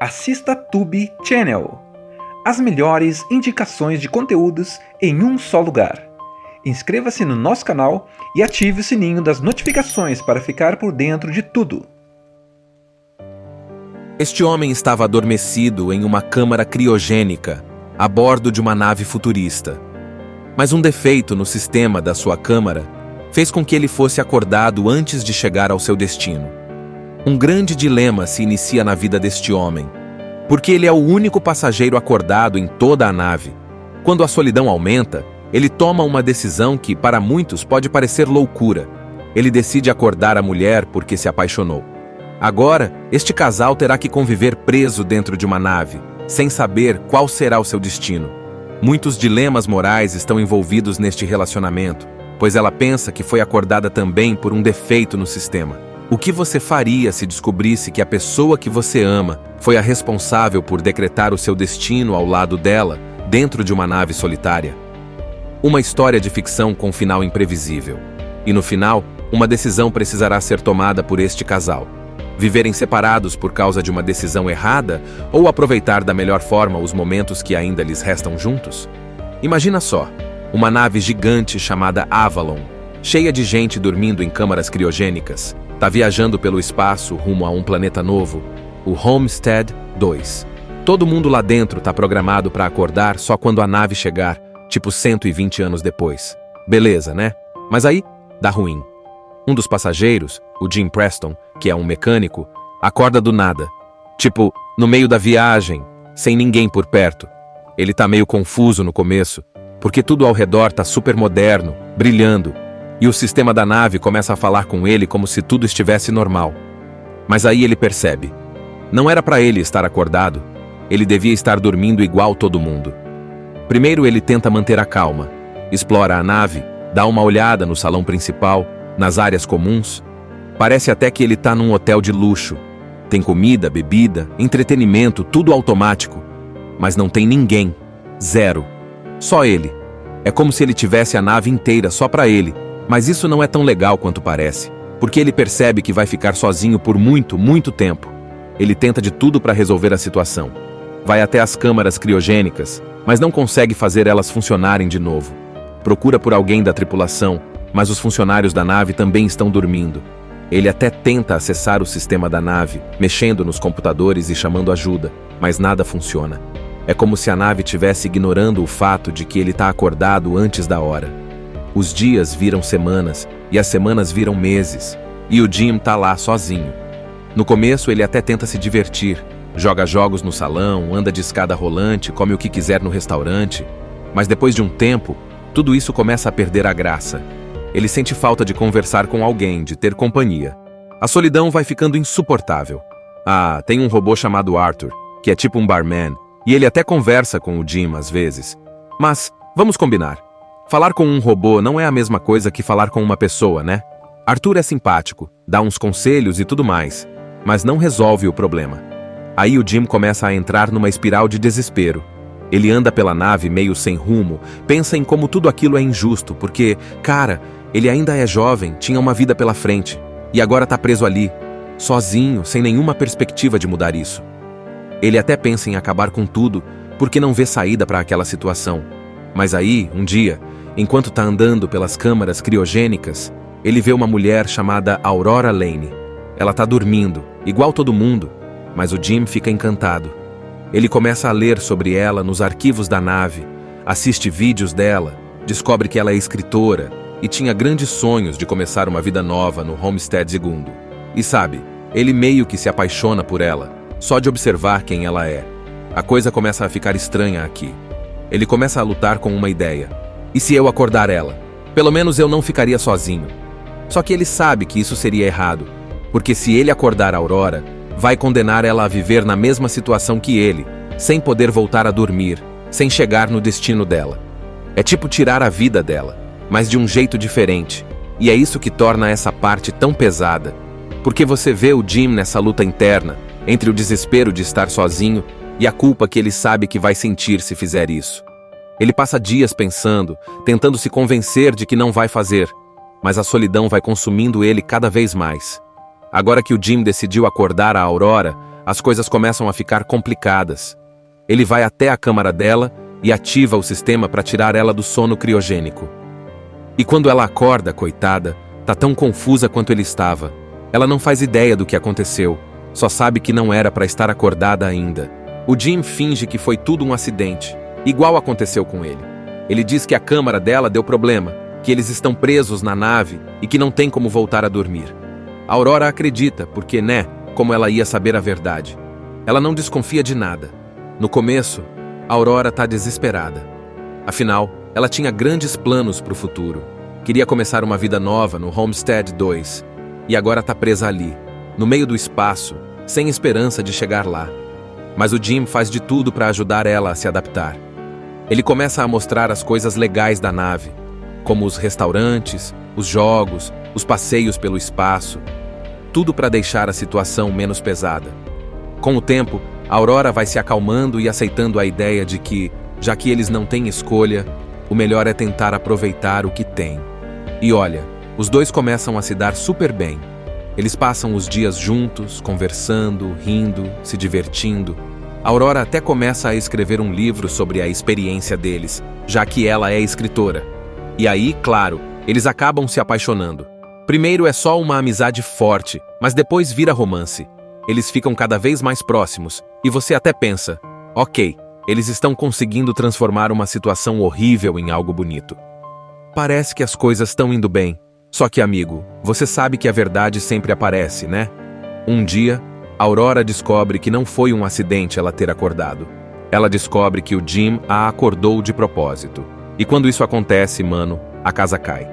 assista Tube Channel. As melhores indicações de conteúdos em um só lugar. Inscreva-se no nosso canal e ative o sininho das notificações para ficar por dentro de tudo. Este homem estava adormecido em uma câmara criogênica, a bordo de uma nave futurista. Mas um defeito no sistema da sua câmara fez com que ele fosse acordado antes de chegar ao seu destino. Um grande dilema se inicia na vida deste homem, porque ele é o único passageiro acordado em toda a nave. Quando a solidão aumenta, ele toma uma decisão que, para muitos, pode parecer loucura. Ele decide acordar a mulher porque se apaixonou. Agora, este casal terá que conviver preso dentro de uma nave, sem saber qual será o seu destino. Muitos dilemas morais estão envolvidos neste relacionamento, pois ela pensa que foi acordada também por um defeito no sistema. O que você faria se descobrisse que a pessoa que você ama foi a responsável por decretar o seu destino ao lado dela, dentro de uma nave solitária? Uma história de ficção com final imprevisível. E no final, uma decisão precisará ser tomada por este casal. Viverem separados por causa de uma decisão errada ou aproveitar da melhor forma os momentos que ainda lhes restam juntos? Imagina só, uma nave gigante chamada Avalon, cheia de gente dormindo em câmaras criogênicas, está viajando pelo espaço rumo a um planeta novo, o Homestead 2. Todo mundo lá dentro está programado para acordar só quando a nave chegar, tipo 120 anos depois. Beleza, né? Mas aí, dá ruim. Um dos passageiros, o Jim Preston, que é um mecânico, acorda do nada. Tipo, no meio da viagem, sem ninguém por perto. Ele tá meio confuso no começo, porque tudo ao redor tá super moderno, brilhando, e o sistema da nave começa a falar com ele como se tudo estivesse normal. Mas aí ele percebe. Não era para ele estar acordado, ele devia estar dormindo igual todo mundo. Primeiro ele tenta manter a calma, explora a nave, dá uma olhada no salão principal, nas áreas comuns. Parece até que ele tá num hotel de luxo. Tem comida, bebida, entretenimento, tudo automático. Mas não tem ninguém. Zero. Só ele. É como se ele tivesse a nave inteira só para ele. Mas isso não é tão legal quanto parece, porque ele percebe que vai ficar sozinho por muito, muito tempo. Ele tenta de tudo para resolver a situação. Vai até as câmaras criogênicas, mas não consegue fazer elas funcionarem de novo. Procura por alguém da tripulação, mas os funcionários da nave também estão dormindo. Ele até tenta acessar o sistema da nave, mexendo nos computadores e chamando ajuda, mas nada funciona. É como se a nave estivesse ignorando o fato de que ele está acordado antes da hora. Os dias viram semanas, e as semanas viram meses, e o Jim tá lá sozinho. No começo ele até tenta se divertir, joga jogos no salão, anda de escada rolante, come o que quiser no restaurante, mas depois de um tempo, tudo isso começa a perder a graça. Ele sente falta de conversar com alguém, de ter companhia. A solidão vai ficando insuportável. Ah, tem um robô chamado Arthur, que é tipo um barman, e ele até conversa com o Jim às vezes. Mas, vamos combinar. Falar com um robô não é a mesma coisa que falar com uma pessoa, né? Arthur é simpático, dá uns conselhos e tudo mais, mas não resolve o problema. Aí o Jim começa a entrar numa espiral de desespero. Ele anda pela nave meio sem rumo, pensa em como tudo aquilo é injusto, porque, cara, ele ainda é jovem, tinha uma vida pela frente, e agora tá preso ali, sozinho, sem nenhuma perspectiva de mudar isso. Ele até pensa em acabar com tudo, porque não vê saída para aquela situação. Mas aí, um dia, enquanto tá andando pelas câmaras criogênicas, ele vê uma mulher chamada Aurora Lane. Ela tá dormindo, igual todo mundo, mas o Jim fica encantado. Ele começa a ler sobre ela nos arquivos da nave, assiste vídeos dela, descobre que ela é escritora e tinha grandes sonhos de começar uma vida nova no Homestead 2. E sabe, ele meio que se apaixona por ela, só de observar quem ela é. A coisa começa a ficar estranha aqui. Ele começa a lutar com uma ideia. E se eu acordar ela? Pelo menos eu não ficaria sozinho. Só que ele sabe que isso seria errado, porque se ele acordar a Aurora, vai condenar ela a viver na mesma situação que ele, sem poder voltar a dormir, sem chegar no destino dela. É tipo tirar a vida dela, mas de um jeito diferente. E é isso que torna essa parte tão pesada, porque você vê o Jim nessa luta interna, entre o desespero de estar sozinho e a culpa que ele sabe que vai sentir se fizer isso. Ele passa dias pensando, tentando se convencer de que não vai fazer, mas a solidão vai consumindo ele cada vez mais. Agora que o Jim decidiu acordar a Aurora, as coisas começam a ficar complicadas. Ele vai até a câmara dela e ativa o sistema para tirar ela do sono criogênico. E quando ela acorda, coitada, tá tão confusa quanto ele estava. Ela não faz ideia do que aconteceu, só sabe que não era para estar acordada ainda. O Jim finge que foi tudo um acidente, igual aconteceu com ele. Ele diz que a câmara dela deu problema, que eles estão presos na nave e que não tem como voltar a dormir. A Aurora acredita, porque, como ela ia saber a verdade? Ela não desconfia de nada. No começo, a Aurora tá desesperada. Afinal, ela tinha grandes planos para o futuro. Queria começar uma vida nova no Homestead 2. E agora tá presa ali, no meio do espaço, sem esperança de chegar lá. Mas o Jim faz de tudo para ajudar ela a se adaptar. Ele começa a mostrar as coisas legais da nave, como os restaurantes, os jogos, os passeios pelo espaço. Tudo para deixar a situação menos pesada. Com o tempo, a Aurora vai se acalmando e aceitando a ideia de que, já que eles não têm escolha, o melhor é tentar aproveitar o que tem. E olha, os dois começam a se dar super bem. Eles passam os dias juntos, conversando, rindo, se divertindo. A Aurora até começa a escrever um livro sobre a experiência deles, já que ela é escritora. E aí, claro, eles acabam se apaixonando. Primeiro é só uma amizade forte, mas depois vira romance. Eles ficam cada vez mais próximos, e você até pensa, ok, eles estão conseguindo transformar uma situação horrível em algo bonito. Parece que as coisas estão indo bem. Só que, amigo, você sabe que a verdade sempre aparece, né? Um dia, a Aurora descobre que não foi um acidente ela ter acordado. Ela descobre que o Jim a acordou de propósito. E quando isso acontece, mano, a casa cai.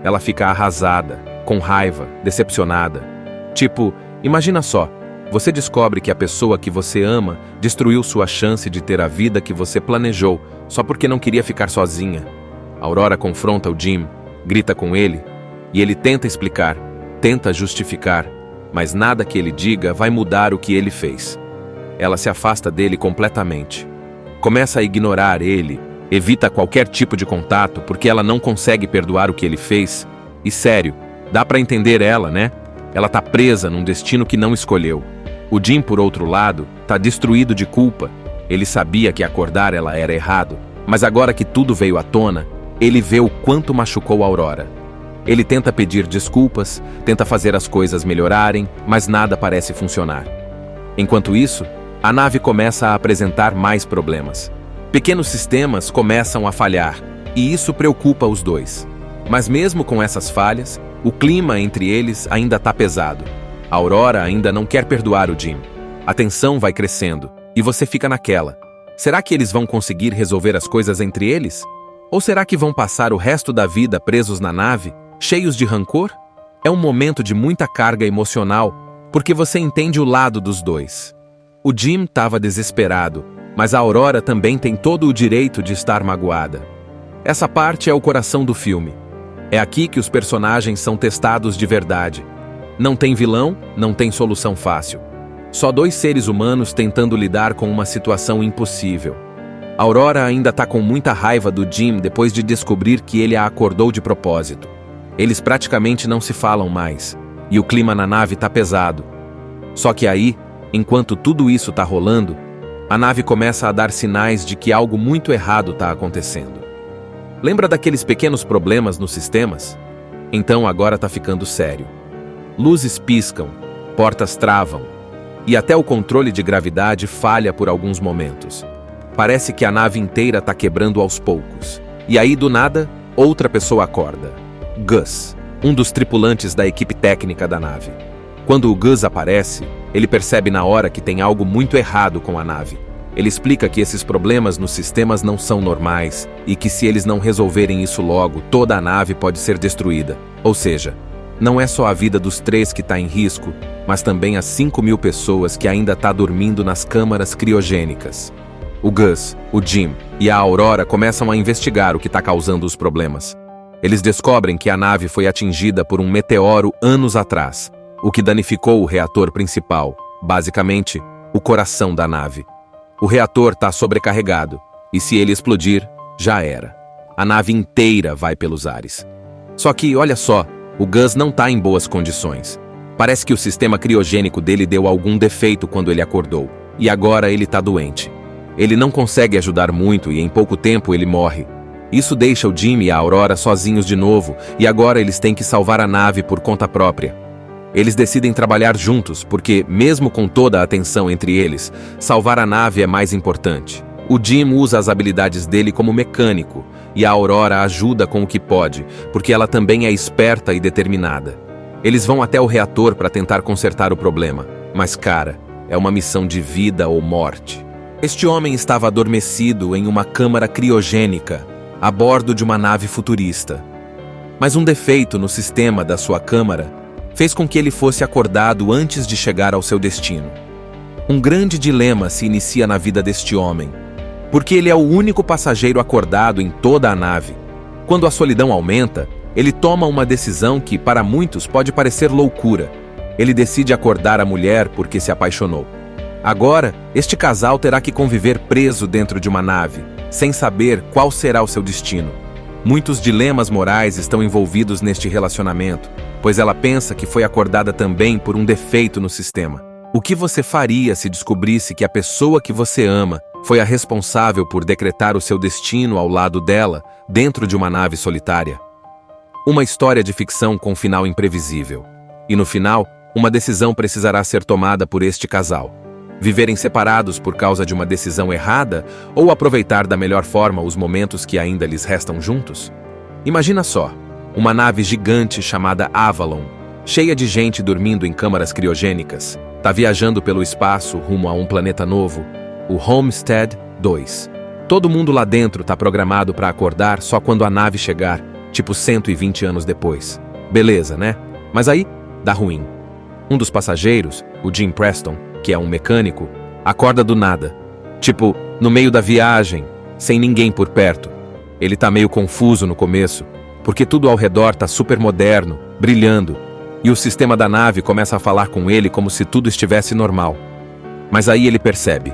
Ela fica arrasada, com raiva, decepcionada. Tipo, imagina só, você descobre que a pessoa que você ama destruiu sua chance de ter a vida que você planejou só porque não queria ficar sozinha. A Aurora confronta o Jim, grita com ele, e ele tenta explicar, tenta justificar, mas nada que ele diga vai mudar o que ele fez. Ela se afasta dele completamente. Começa a ignorar ele, evita qualquer tipo de contato porque ela não consegue perdoar o que ele fez. E sério, dá pra entender ela, né? Ela tá presa num destino que não escolheu. O Jim, por outro lado, tá destruído de culpa. Ele sabia que acordar ela era errado, mas agora que tudo veio à tona, ele vê o quanto machucou a Aurora. Ele tenta pedir desculpas, tenta fazer as coisas melhorarem, mas nada parece funcionar. Enquanto isso, a nave começa a apresentar mais problemas. Pequenos sistemas começam a falhar, e isso preocupa os dois. Mas mesmo com essas falhas, o clima entre eles ainda está pesado. A Aurora ainda não quer perdoar o Jim. A tensão vai crescendo, e você fica naquela. Será que eles vão conseguir resolver as coisas entre eles? Ou será que vão passar o resto da vida presos na nave, cheios de rancor? É um momento de muita carga emocional, porque você entende o lado dos dois. O Jim estava desesperado, mas a Aurora também tem todo o direito de estar magoada. Essa parte é o coração do filme. É aqui que os personagens são testados de verdade. Não tem vilão, não tem solução fácil. Só dois seres humanos tentando lidar com uma situação impossível. A Aurora ainda está com muita raiva do Jim depois de descobrir que ele a acordou de propósito. Eles praticamente não se falam mais, e o clima na nave está pesado. Só que aí, enquanto tudo isso está rolando, a nave começa a dar sinais de que algo muito errado está acontecendo. Lembra daqueles pequenos problemas nos sistemas? Então agora está ficando sério. Luzes piscam, portas travam, e até o controle de gravidade falha por alguns momentos. Parece que a nave inteira está quebrando aos poucos. E aí, do nada, outra pessoa acorda. Gus, um dos tripulantes da equipe técnica da nave. Quando o Gus aparece, ele percebe na hora que tem algo muito errado com a nave. Ele explica que esses problemas nos sistemas não são normais e que se eles não resolverem isso logo, toda a nave pode ser destruída. Ou seja, não é só a vida dos 3 que está em risco, mas também as 5.000 pessoas que ainda estão dormindo nas câmaras criogênicas. O Gus, o Jim e a Aurora começam a investigar o que está causando os problemas. Eles descobrem que a nave foi atingida por um meteoro anos atrás, o que danificou o reator principal, basicamente, o coração da nave. O reator está sobrecarregado, e se ele explodir, já era. A nave inteira vai pelos ares. Só que, olha só, o Gus não está em boas condições. Parece que o sistema criogênico dele deu algum defeito quando ele acordou, e agora ele tá doente. Ele não consegue ajudar muito e em pouco tempo ele morre. Isso deixa o Jim e a Aurora sozinhos de novo, e agora eles têm que salvar a nave por conta própria. Eles decidem trabalhar juntos, porque, mesmo com toda a atenção entre eles, salvar a nave é mais importante. O Jim usa as habilidades dele como mecânico, e a Aurora ajuda com o que pode, porque ela também é esperta e determinada. Eles vão até o reator para tentar consertar o problema, mas, cara, é uma missão de vida ou morte. Este homem estava adormecido em uma câmara criogênica, a bordo de uma nave futurista. Mas um defeito no sistema da sua câmara fez com que ele fosse acordado antes de chegar ao seu destino. Um grande dilema se inicia na vida deste homem, porque ele é o único passageiro acordado em toda a nave. Quando a solidão aumenta, ele toma uma decisão que, para muitos, pode parecer loucura. Ele decide acordar a mulher porque se apaixonou. Agora, este casal terá que conviver preso dentro de uma nave, sem saber qual será o seu destino. Muitos dilemas morais estão envolvidos neste relacionamento, pois ela pensa que foi acordada também por um defeito no sistema. O que você faria se descobrisse que a pessoa que você ama foi a responsável por decretar o seu destino ao lado dela, dentro de uma nave solitária? Uma história de ficção com final imprevisível. E no final, uma decisão precisará ser tomada por este casal. Viverem separados por causa de uma decisão errada ou aproveitar da melhor forma os momentos que ainda lhes restam juntos? Imagina só, uma nave gigante chamada Avalon, cheia de gente dormindo em câmaras criogênicas, tá viajando pelo espaço rumo a um planeta novo, o Homestead 2. Todo mundo lá dentro tá programado para acordar só quando a nave chegar, tipo 120 anos depois. Beleza, né? Mas aí, dá ruim. Um dos passageiros, o Jim Preston, que é um mecânico, acorda do nada. Tipo, no meio da viagem, sem ninguém por perto. Ele tá meio confuso no começo, porque tudo ao redor tá super moderno, brilhando, e o sistema da nave começa a falar com ele como se tudo estivesse normal. Mas aí ele percebe.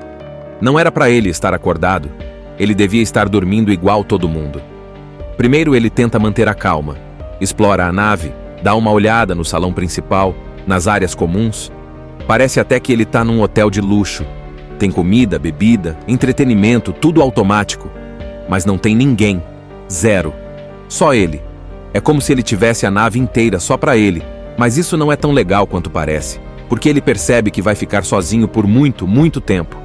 Não era para ele estar acordado, ele devia estar dormindo igual todo mundo. Primeiro ele tenta manter a calma, explora a nave, dá uma olhada no salão principal, nas áreas comuns. Parece até que ele tá num hotel de luxo. Tem comida, bebida, entretenimento, tudo automático. Mas não tem ninguém. Zero. Só ele. É como se ele tivesse a nave inteira só para ele. Mas isso não é tão legal quanto parece, porque ele percebe que vai ficar sozinho por muito, muito tempo.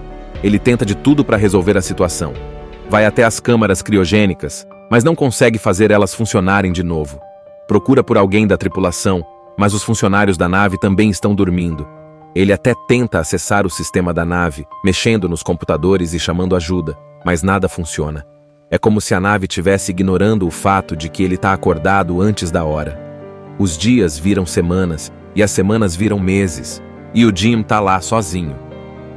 Ele tenta de tudo para resolver a situação. Vai até as câmaras criogênicas, mas não consegue fazer elas funcionarem de novo. Procura por alguém da tripulação, mas os funcionários da nave também estão dormindo. Ele até tenta acessar o sistema da nave, mexendo nos computadores e chamando ajuda, mas nada funciona. É como se a nave estivesse ignorando o fato de que ele está acordado antes da hora. Os dias viram semanas, e as semanas viram meses, e o Jim tá lá sozinho.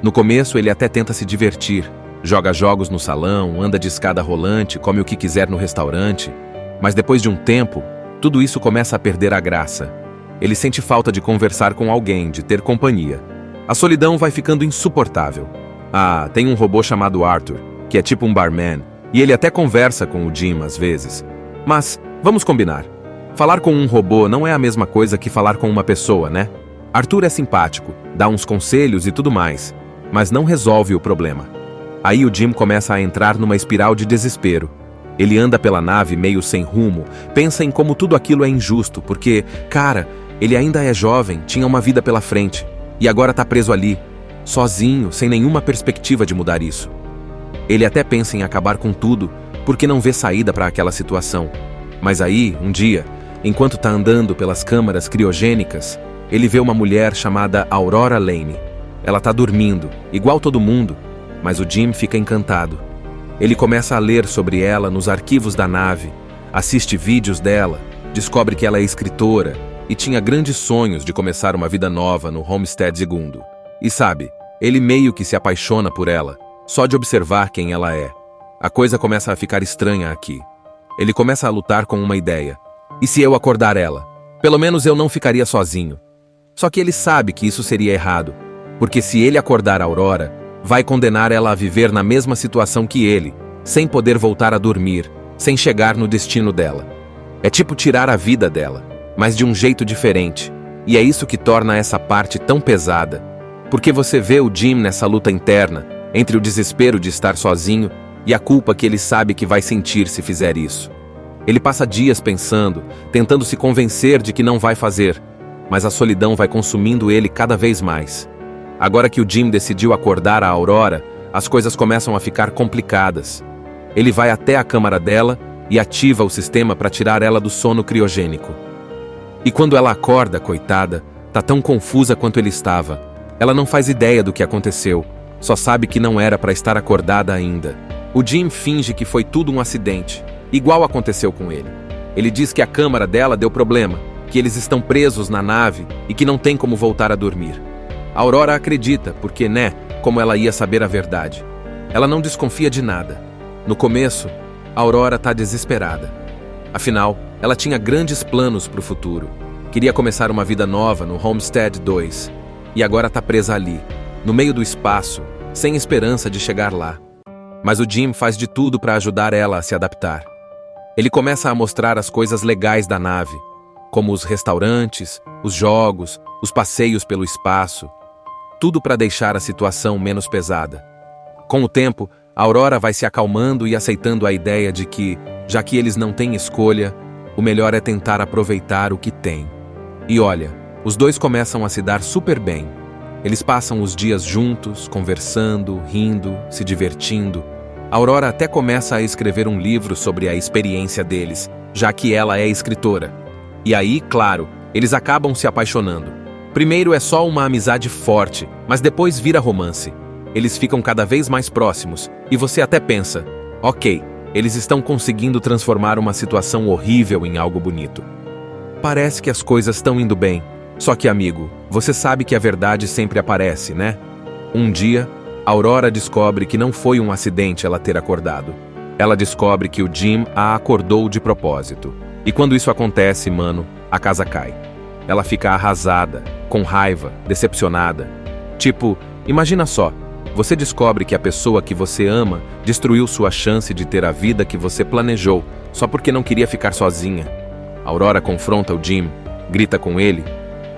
No começo ele até tenta se divertir, joga jogos no salão, anda de escada rolante, come o que quiser no restaurante, mas depois de um tempo, tudo isso começa a perder a graça. Ele sente falta de conversar com alguém, de ter companhia. A solidão vai ficando insuportável. Ah, tem um robô chamado Arthur, que é tipo um barman, e ele até conversa com o Jim às vezes. Mas, vamos combinar. Falar com um robô não é a mesma coisa que falar com uma pessoa, né? Arthur é simpático, dá uns conselhos e tudo mais, mas não resolve o problema. Aí o Jim começa a entrar numa espiral de desespero. Ele anda pela nave meio sem rumo, pensa em como tudo aquilo é injusto, porque, cara, ele ainda é jovem, tinha uma vida pela frente, e agora tá preso ali, sozinho, sem nenhuma perspectiva de mudar isso. Ele até pensa em acabar com tudo, porque não vê saída para aquela situação. Mas aí, um dia, enquanto tá andando pelas câmaras criogênicas, ele vê uma mulher chamada Aurora Lane. Ela tá dormindo, igual todo mundo, mas o Jim fica encantado. Ele começa a ler sobre ela nos arquivos da nave, assiste vídeos dela, descobre que ela é escritora e tinha grandes sonhos de começar uma vida nova no Homestead 2. E sabe, ele meio que se apaixona por ela, só de observar quem ela é. A coisa começa a ficar estranha aqui. Ele começa a lutar com uma ideia. E se eu acordar ela? Pelo menos eu não ficaria sozinho. Só que ele sabe que isso seria errado, porque se ele acordar a Aurora, vai condenar ela a viver na mesma situação que ele, sem poder voltar a dormir, sem chegar no destino dela. É tipo tirar a vida dela, mas de um jeito diferente. E é isso que torna essa parte tão pesada. Porque você vê o Jim nessa luta interna, entre o desespero de estar sozinho e a culpa que ele sabe que vai sentir se fizer isso. Ele passa dias pensando, tentando se convencer de que não vai fazer, mas a solidão vai consumindo ele cada vez mais. Agora que o Jim decidiu acordar a Aurora, as coisas começam a ficar complicadas. Ele vai até a câmara dela e ativa o sistema para tirar ela do sono criogênico. E quando ela acorda, coitada, tá tão confusa quanto ele estava. Ela não faz ideia do que aconteceu, só sabe que não era para estar acordada ainda. O Jim finge que foi tudo um acidente, igual aconteceu com ele. Ele diz que a câmara dela deu problema, que eles estão presos na nave e que não tem como voltar a dormir. A Aurora acredita, porque, como ela ia saber a verdade? Ela não desconfia de nada. No começo, a Aurora tá desesperada. Afinal, ela tinha grandes planos para o futuro. Queria começar uma vida nova no Homestead 2. E agora tá presa ali, no meio do espaço, sem esperança de chegar lá. Mas o Jim faz de tudo para ajudar ela a se adaptar. Ele começa a mostrar as coisas legais da nave, como os restaurantes, os jogos, os passeios pelo espaço. Tudo para deixar a situação menos pesada. Com o tempo, a Aurora vai se acalmando e aceitando a ideia de que, já que eles não têm escolha, o melhor é tentar aproveitar o que tem. E olha, os dois começam a se dar super bem. Eles passam os dias juntos, conversando, rindo, se divertindo. A Aurora até começa a escrever um livro sobre a experiência deles, já que ela é escritora. E aí, claro, eles acabam se apaixonando. Primeiro é só uma amizade forte, mas depois vira romance. Eles ficam cada vez mais próximos, e você até pensa, ok, eles estão conseguindo transformar uma situação horrível em algo bonito. Parece que as coisas estão indo bem. Só que, amigo, você sabe que a verdade sempre aparece, né? Um dia, a Aurora descobre que não foi um acidente ela ter acordado. Ela descobre que o Jim a acordou de propósito. E quando isso acontece, mano, a casa cai. Ela fica arrasada, com raiva, decepcionada. Tipo, imagina só, você descobre que a pessoa que você ama destruiu sua chance de ter a vida que você planejou, só porque não queria ficar sozinha. A Aurora confronta o Jim, grita com ele,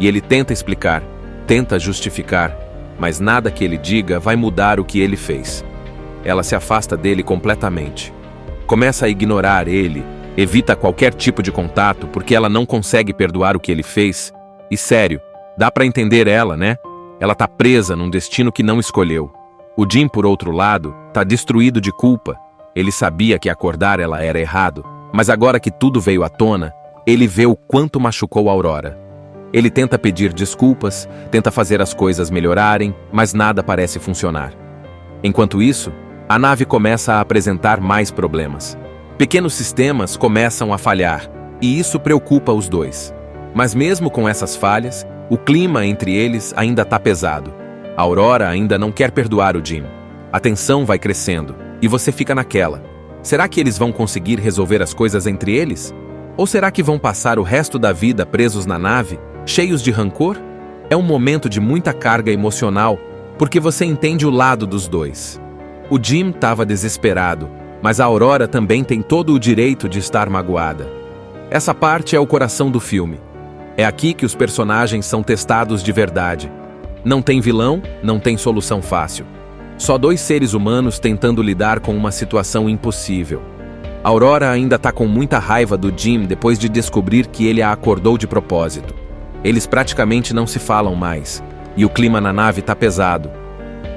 e ele tenta explicar, tenta justificar, mas nada que ele diga vai mudar o que ele fez. Ela se afasta dele completamente. Começa a ignorar ele, evita qualquer tipo de contato porque ela não consegue perdoar o que ele fez. E sério, dá pra entender ela, né? Ela tá presa num destino que não escolheu. O Jim, por outro lado, tá destruído de culpa. Ele sabia que acordar ela era errado, mas agora que tudo veio à tona, ele vê o quanto machucou a Aurora. Ele tenta pedir desculpas, tenta fazer as coisas melhorarem, mas nada parece funcionar. Enquanto isso, a nave começa a apresentar mais problemas. Pequenos sistemas começam a falhar, e isso preocupa os dois. Mas mesmo com essas falhas, o clima entre eles ainda está pesado. A Aurora ainda não quer perdoar o Jim. A tensão vai crescendo, e você fica naquela. Será que eles vão conseguir resolver as coisas entre eles? Ou será que vão passar o resto da vida presos na nave, cheios de rancor? É um momento de muita carga emocional, porque você entende o lado dos dois. O Jim estava desesperado, mas a Aurora também tem todo o direito de estar magoada. Essa parte é o coração do filme. É aqui que os personagens são testados de verdade. Não tem vilão, não tem solução fácil. Só dois seres humanos tentando lidar com uma situação impossível. A Aurora ainda está com muita raiva do Jim depois de descobrir que ele a acordou de propósito. Eles praticamente não se falam mais, e o clima na nave está pesado.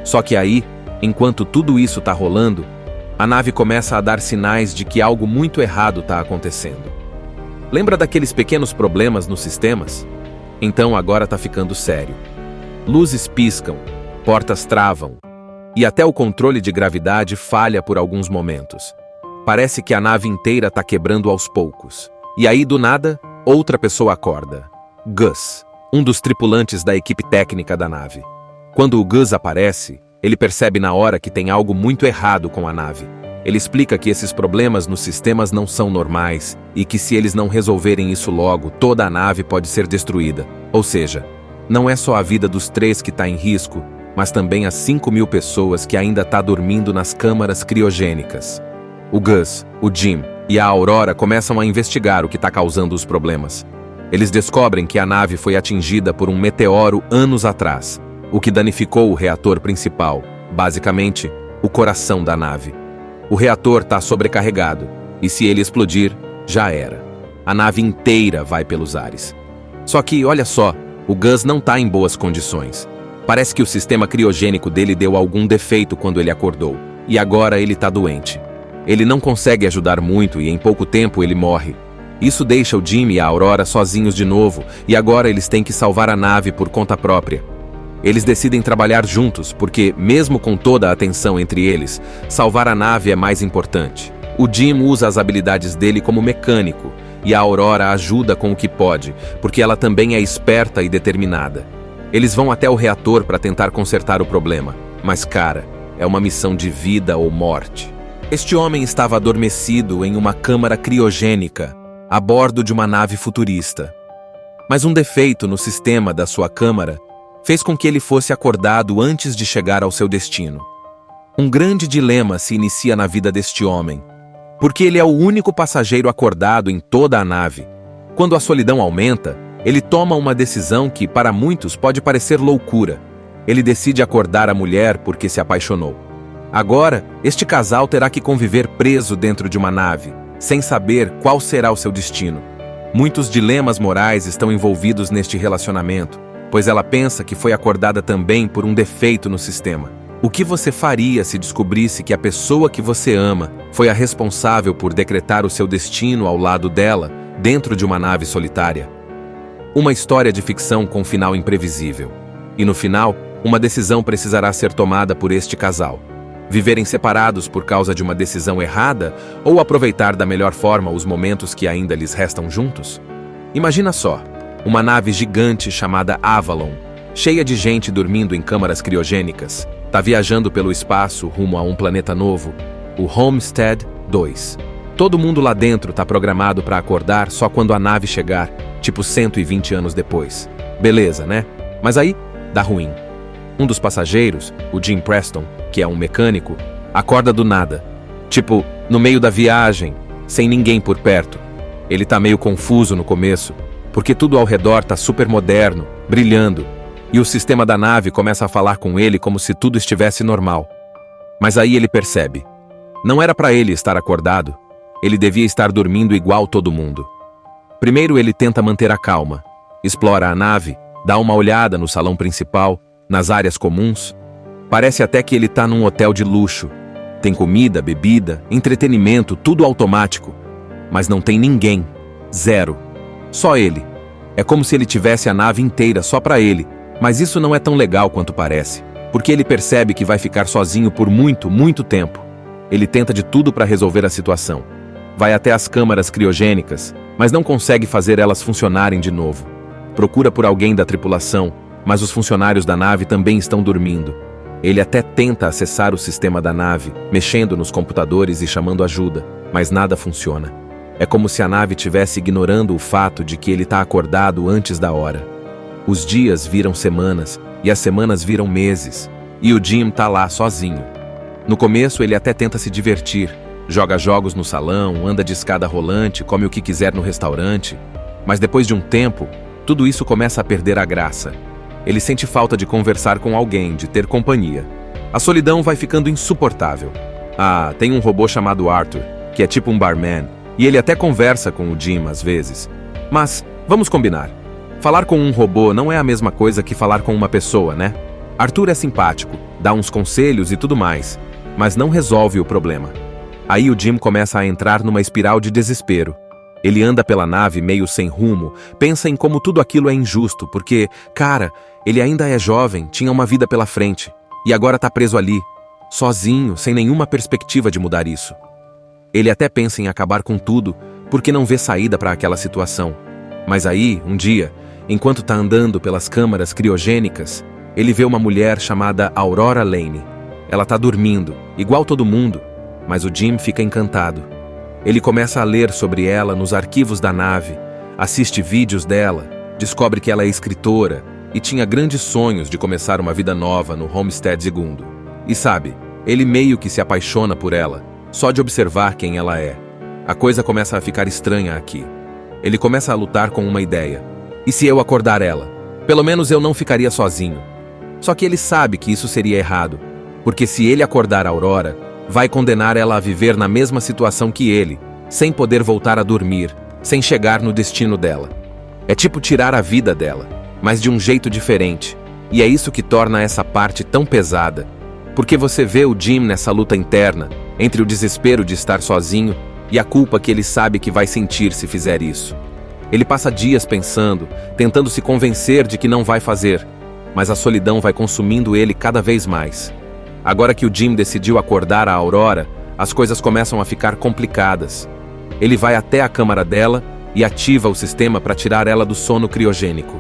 Só que aí, enquanto tudo isso está rolando, a nave começa a dar sinais de que algo muito errado está acontecendo. Lembra daqueles pequenos problemas nos sistemas? Então agora está ficando sério. Luzes piscam, portas travam, e até o controle de gravidade falha por alguns momentos. Parece que a nave inteira está quebrando aos poucos. E aí, do nada, outra pessoa acorda. Gus, um dos tripulantes da equipe técnica da nave. Quando o Gus aparece, ele percebe na hora que tem algo muito errado com a nave. Ele explica que esses problemas nos sistemas não são normais e que se eles não resolverem isso logo, toda a nave pode ser destruída. Ou seja, não é só a vida dos 3 que está em risco, mas também as 5.000 pessoas que ainda estão dormindo nas câmaras criogênicas. O Gus, o Jim e a Aurora começam a investigar o que está causando os problemas. Eles descobrem que a nave foi atingida por um meteoro anos atrás, o que danificou o reator principal, basicamente, o coração da nave. O reator está sobrecarregado, e se ele explodir, já era. A nave inteira vai pelos ares. Só que, olha só, o Gus não está em boas condições. Parece que o sistema criogênico dele deu algum defeito quando ele acordou, e agora ele está doente. Ele não consegue ajudar muito e em pouco tempo ele morre. Isso deixa o Jim e a Aurora sozinhos de novo, e agora eles têm que salvar a nave por conta própria. Eles decidem trabalhar juntos, porque, mesmo com toda a atenção entre eles, salvar a nave é mais importante. O Jim usa as habilidades dele como mecânico, e a Aurora ajuda com o que pode, porque ela também é esperta e determinada. Eles vão até o reator para tentar consertar o problema, mas, cara, é uma missão de vida ou morte. Este homem estava adormecido em uma câmara criogênica, a bordo de uma nave futurista. Mas um defeito no sistema da sua câmara fez com que ele fosse acordado antes de chegar ao seu destino. Um grande dilema se inicia na vida deste homem, porque ele é o único passageiro acordado em toda a nave. Quando a solidão aumenta, ele toma uma decisão que, para muitos, pode parecer loucura. Ele decide acordar a mulher porque se apaixonou. Agora, este casal terá que conviver preso dentro de uma nave, sem saber qual será o seu destino. Muitos dilemas morais estão envolvidos neste relacionamento, pois ela pensa que foi acordada também por um defeito no sistema. O que você faria se descobrisse que a pessoa que você ama foi a responsável por decretar o seu destino ao lado dela, dentro de uma nave solitária? Uma história de ficção com final imprevisível. E no final, uma decisão precisará ser tomada por este casal. Viverem separados por causa de uma decisão errada ou aproveitar da melhor forma os momentos que ainda lhes restam juntos? Imagina só, uma nave gigante chamada Avalon, cheia de gente dormindo em câmaras criogênicas, está viajando pelo espaço rumo a um planeta novo, o Homestead 2. Todo mundo lá dentro está programado para acordar só quando a nave chegar, tipo 120 anos depois. Beleza, né? Mas aí, dá ruim. Um dos passageiros, o Jim Preston, que é um mecânico, acorda do nada. Tipo, no meio da viagem, sem ninguém por perto. Ele tá meio confuso no começo, porque tudo ao redor tá super moderno, brilhando, e o sistema da nave começa a falar com ele como se tudo estivesse normal. Mas aí ele percebe. Não era para ele estar acordado. Ele devia estar dormindo igual todo mundo. Primeiro ele tenta manter a calma, explora a nave, dá uma olhada no salão principal, nas áreas comuns. Parece até que ele tá num hotel de luxo. Tem comida, bebida, entretenimento, tudo automático. Mas não tem ninguém. Zero. Só ele. É como se ele tivesse a nave inteira só para ele, mas isso não é tão legal quanto parece, porque ele percebe que vai ficar sozinho por muito, muito tempo. Ele tenta de tudo para resolver a situação. Vai até as câmaras criogênicas, mas não consegue fazer elas funcionarem de novo. Procura por alguém da tripulação, mas os funcionários da nave também estão dormindo. Ele até tenta acessar o sistema da nave, mexendo nos computadores e chamando ajuda, mas nada funciona. É como se a nave estivesse ignorando o fato de que ele está acordado antes da hora. Os dias viram semanas, e as semanas viram meses, e o Jim tá lá sozinho. No começo ele até tenta se divertir, joga jogos no salão, anda de escada rolante, come o que quiser no restaurante, mas depois de um tempo, tudo isso começa a perder a graça. Ele sente falta de conversar com alguém, de ter companhia. A solidão vai ficando insuportável. Tem um robô chamado Arthur, que é tipo um barman, e ele até conversa com o Jim às vezes. Mas, vamos combinar. Falar com um robô não é a mesma coisa que falar com uma pessoa, né? Arthur é simpático, dá uns conselhos e tudo mais, mas não resolve o problema. Aí o Jim começa a entrar numa espiral de desespero. Ele anda pela nave meio sem rumo, pensa em como tudo aquilo é injusto, porque, cara, ele ainda é jovem, tinha uma vida pela frente, e agora tá preso ali, sozinho, sem nenhuma perspectiva de mudar isso. Ele até pensa em acabar com tudo, porque não vê saída para aquela situação. Mas aí, um dia, enquanto tá andando pelas câmaras criogênicas, ele vê uma mulher chamada Aurora Lane. Ela tá dormindo, igual todo mundo, mas o Jim fica encantado. Ele começa a ler sobre ela nos arquivos da nave, assiste vídeos dela, descobre que ela é escritora e tinha grandes sonhos de começar uma vida nova no Homestead 2. E sabe, ele meio que se apaixona por ela, só de observar quem ela é. A coisa começa a ficar estranha aqui. ele começa a lutar com uma ideia. E se eu acordar ela? Pelo menos eu não ficaria sozinho. Só que ele sabe que isso seria errado, porque se ele acordar a Aurora, vai condenar ela a viver na mesma situação que ele, sem poder voltar a dormir, sem chegar no destino dela. É tipo tirar a vida dela, mas de um jeito diferente. E é isso que torna essa parte tão pesada, porque você vê o Jim nessa luta interna, entre o desespero de estar sozinho e a culpa que ele sabe que vai sentir se fizer isso. Ele passa dias pensando, tentando se convencer de que não vai fazer, mas a solidão vai consumindo ele cada vez mais. Agora que o Jim decidiu acordar a Aurora, as coisas começam a ficar complicadas. Ele vai até a câmara dela e ativa o sistema para tirar ela do sono criogênico.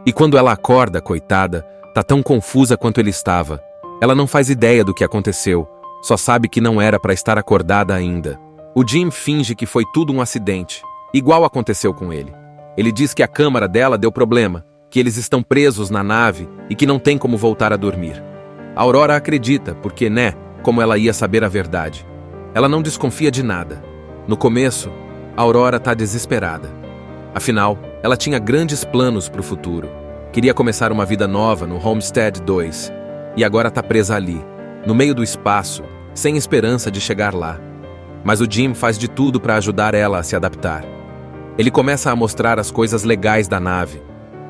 E quando ela acorda, coitada, tá tão confusa quanto ele estava. Ela não faz ideia do que aconteceu, só sabe que não era para estar acordada ainda. O Jim finge que foi tudo um acidente, igual aconteceu com ele. Ele diz que a câmara dela deu problema, que eles estão presos na nave e que não tem como voltar a dormir. A Aurora acredita, porque, como ela ia saber a verdade? Ela não desconfia de nada. No começo, a Aurora tá desesperada. Afinal, ela tinha grandes planos para o futuro. Queria começar uma vida nova no Homestead 2. E agora tá presa ali, no meio do espaço, sem esperança de chegar lá. Mas o Jim faz de tudo para ajudar ela a se adaptar. Ele começa a mostrar as coisas legais da nave,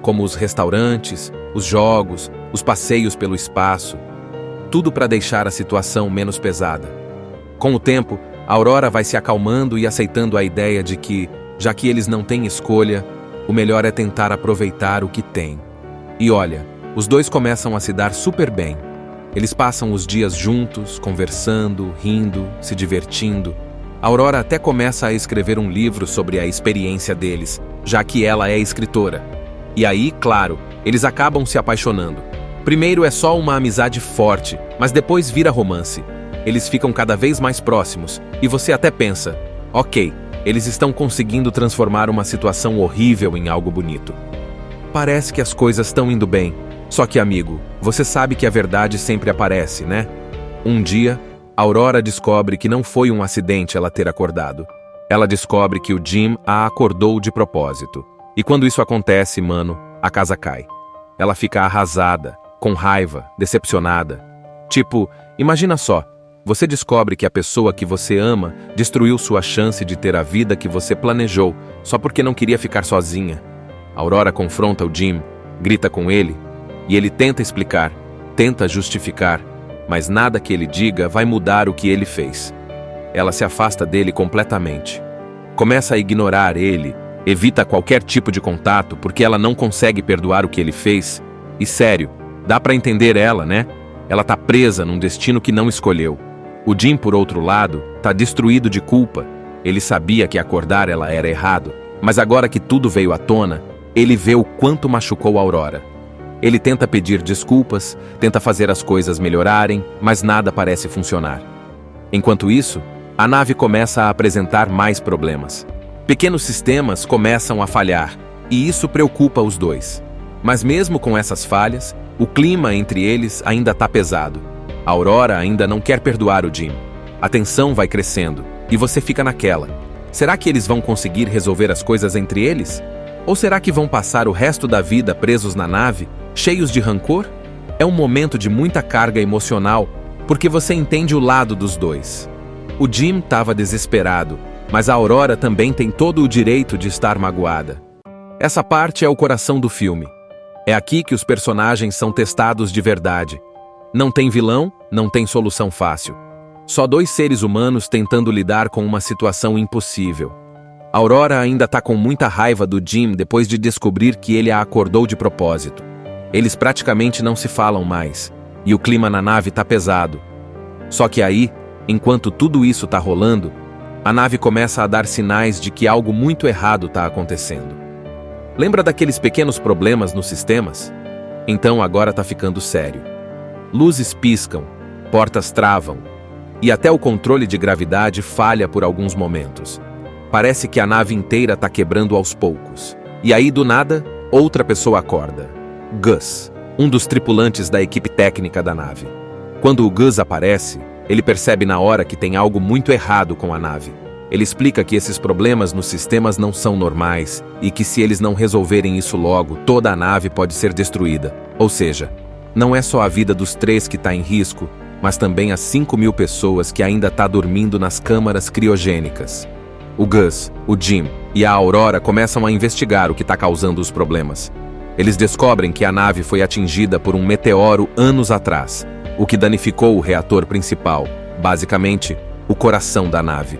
como os restaurantes, os jogos, os passeios pelo espaço. Tudo para deixar a situação menos pesada. Com o tempo, a Aurora vai se acalmando e aceitando a ideia de que, já que eles não têm escolha, o melhor é tentar aproveitar o que tem. E olha, os dois começam a se dar super bem. Eles passam os dias juntos, conversando, rindo, se divertindo. A Aurora até começa a escrever um livro sobre a experiência deles, já que ela é escritora. E aí, claro, eles acabam se apaixonando. Primeiro é só uma amizade forte, mas depois vira romance. Eles ficam cada vez mais próximos, e você até pensa, ok, eles estão conseguindo transformar uma situação horrível em algo bonito. Parece que as coisas estão indo bem. Só que, amigo, você sabe que a verdade sempre aparece, né? Um dia, a Aurora descobre que não foi um acidente ela ter acordado. Ela descobre que o Jim a acordou de propósito. E quando isso acontece, mano, a casa cai. Ela fica arrasada, com raiva, decepcionada. Tipo, imagina só, você descobre que a pessoa que você ama destruiu sua chance de ter a vida que você planejou só porque não queria ficar sozinha. A Aurora confronta o Jim, grita com ele, e ele tenta explicar, tenta justificar, mas nada que ele diga vai mudar o que ele fez. Ela se afasta dele completamente. Começa a ignorar ele, evita qualquer tipo de contato porque ela não consegue perdoar o que ele fez. E sério, dá pra entender ela, né? Ela tá presa num destino que não escolheu. O Jim, por outro lado, tá destruído de culpa. Ele sabia que acordar ela era errado, mas agora que tudo veio à tona, ele vê o quanto machucou a Aurora. Ele tenta pedir desculpas, tenta fazer as coisas melhorarem, mas nada parece funcionar. Enquanto isso, a nave começa a apresentar mais problemas. Pequenos sistemas começam a falhar, e isso preocupa os dois. Mas mesmo com essas falhas, o clima entre eles ainda está pesado. A Aurora ainda não quer perdoar o Jim. A tensão vai crescendo, e você fica naquela. Será que eles vão conseguir resolver as coisas entre eles? Ou será que vão passar o resto da vida presos na nave, cheios de rancor? É um momento de muita carga emocional, porque você entende o lado dos dois. O Jim estava desesperado, mas a Aurora também tem todo o direito de estar magoada. Essa parte é o coração do filme. É aqui que os personagens são testados de verdade. Não tem vilão, não tem solução fácil. Só dois seres humanos tentando lidar com uma situação impossível. A Aurora ainda está com muita raiva do Jim depois de descobrir que ele a acordou de propósito. Eles praticamente não se falam mais, e o clima na nave está pesado. Só que aí, enquanto tudo isso está rolando, a nave começa a dar sinais de que algo muito errado está acontecendo. Lembra daqueles pequenos problemas nos sistemas? Então agora está ficando sério. Luzes piscam, portas travam, e até o controle de gravidade falha por alguns momentos. Parece que a nave inteira está quebrando aos poucos. E aí, do nada, outra pessoa acorda. Gus, um dos tripulantes da equipe técnica da nave. Quando o Gus aparece, ele percebe na hora que tem algo muito errado com a nave. Ele explica que esses problemas nos sistemas não são normais e que se eles não resolverem isso logo, toda a nave pode ser destruída. Ou seja, não é só a vida dos 3 que está em risco, mas também as 5.000 pessoas que ainda estão dormindo nas câmaras criogênicas. O Gus, o Jim e a Aurora começam a investigar o que está causando os problemas. Eles descobrem que a nave foi atingida por um meteoro anos atrás, o que danificou o reator principal, basicamente, o coração da nave.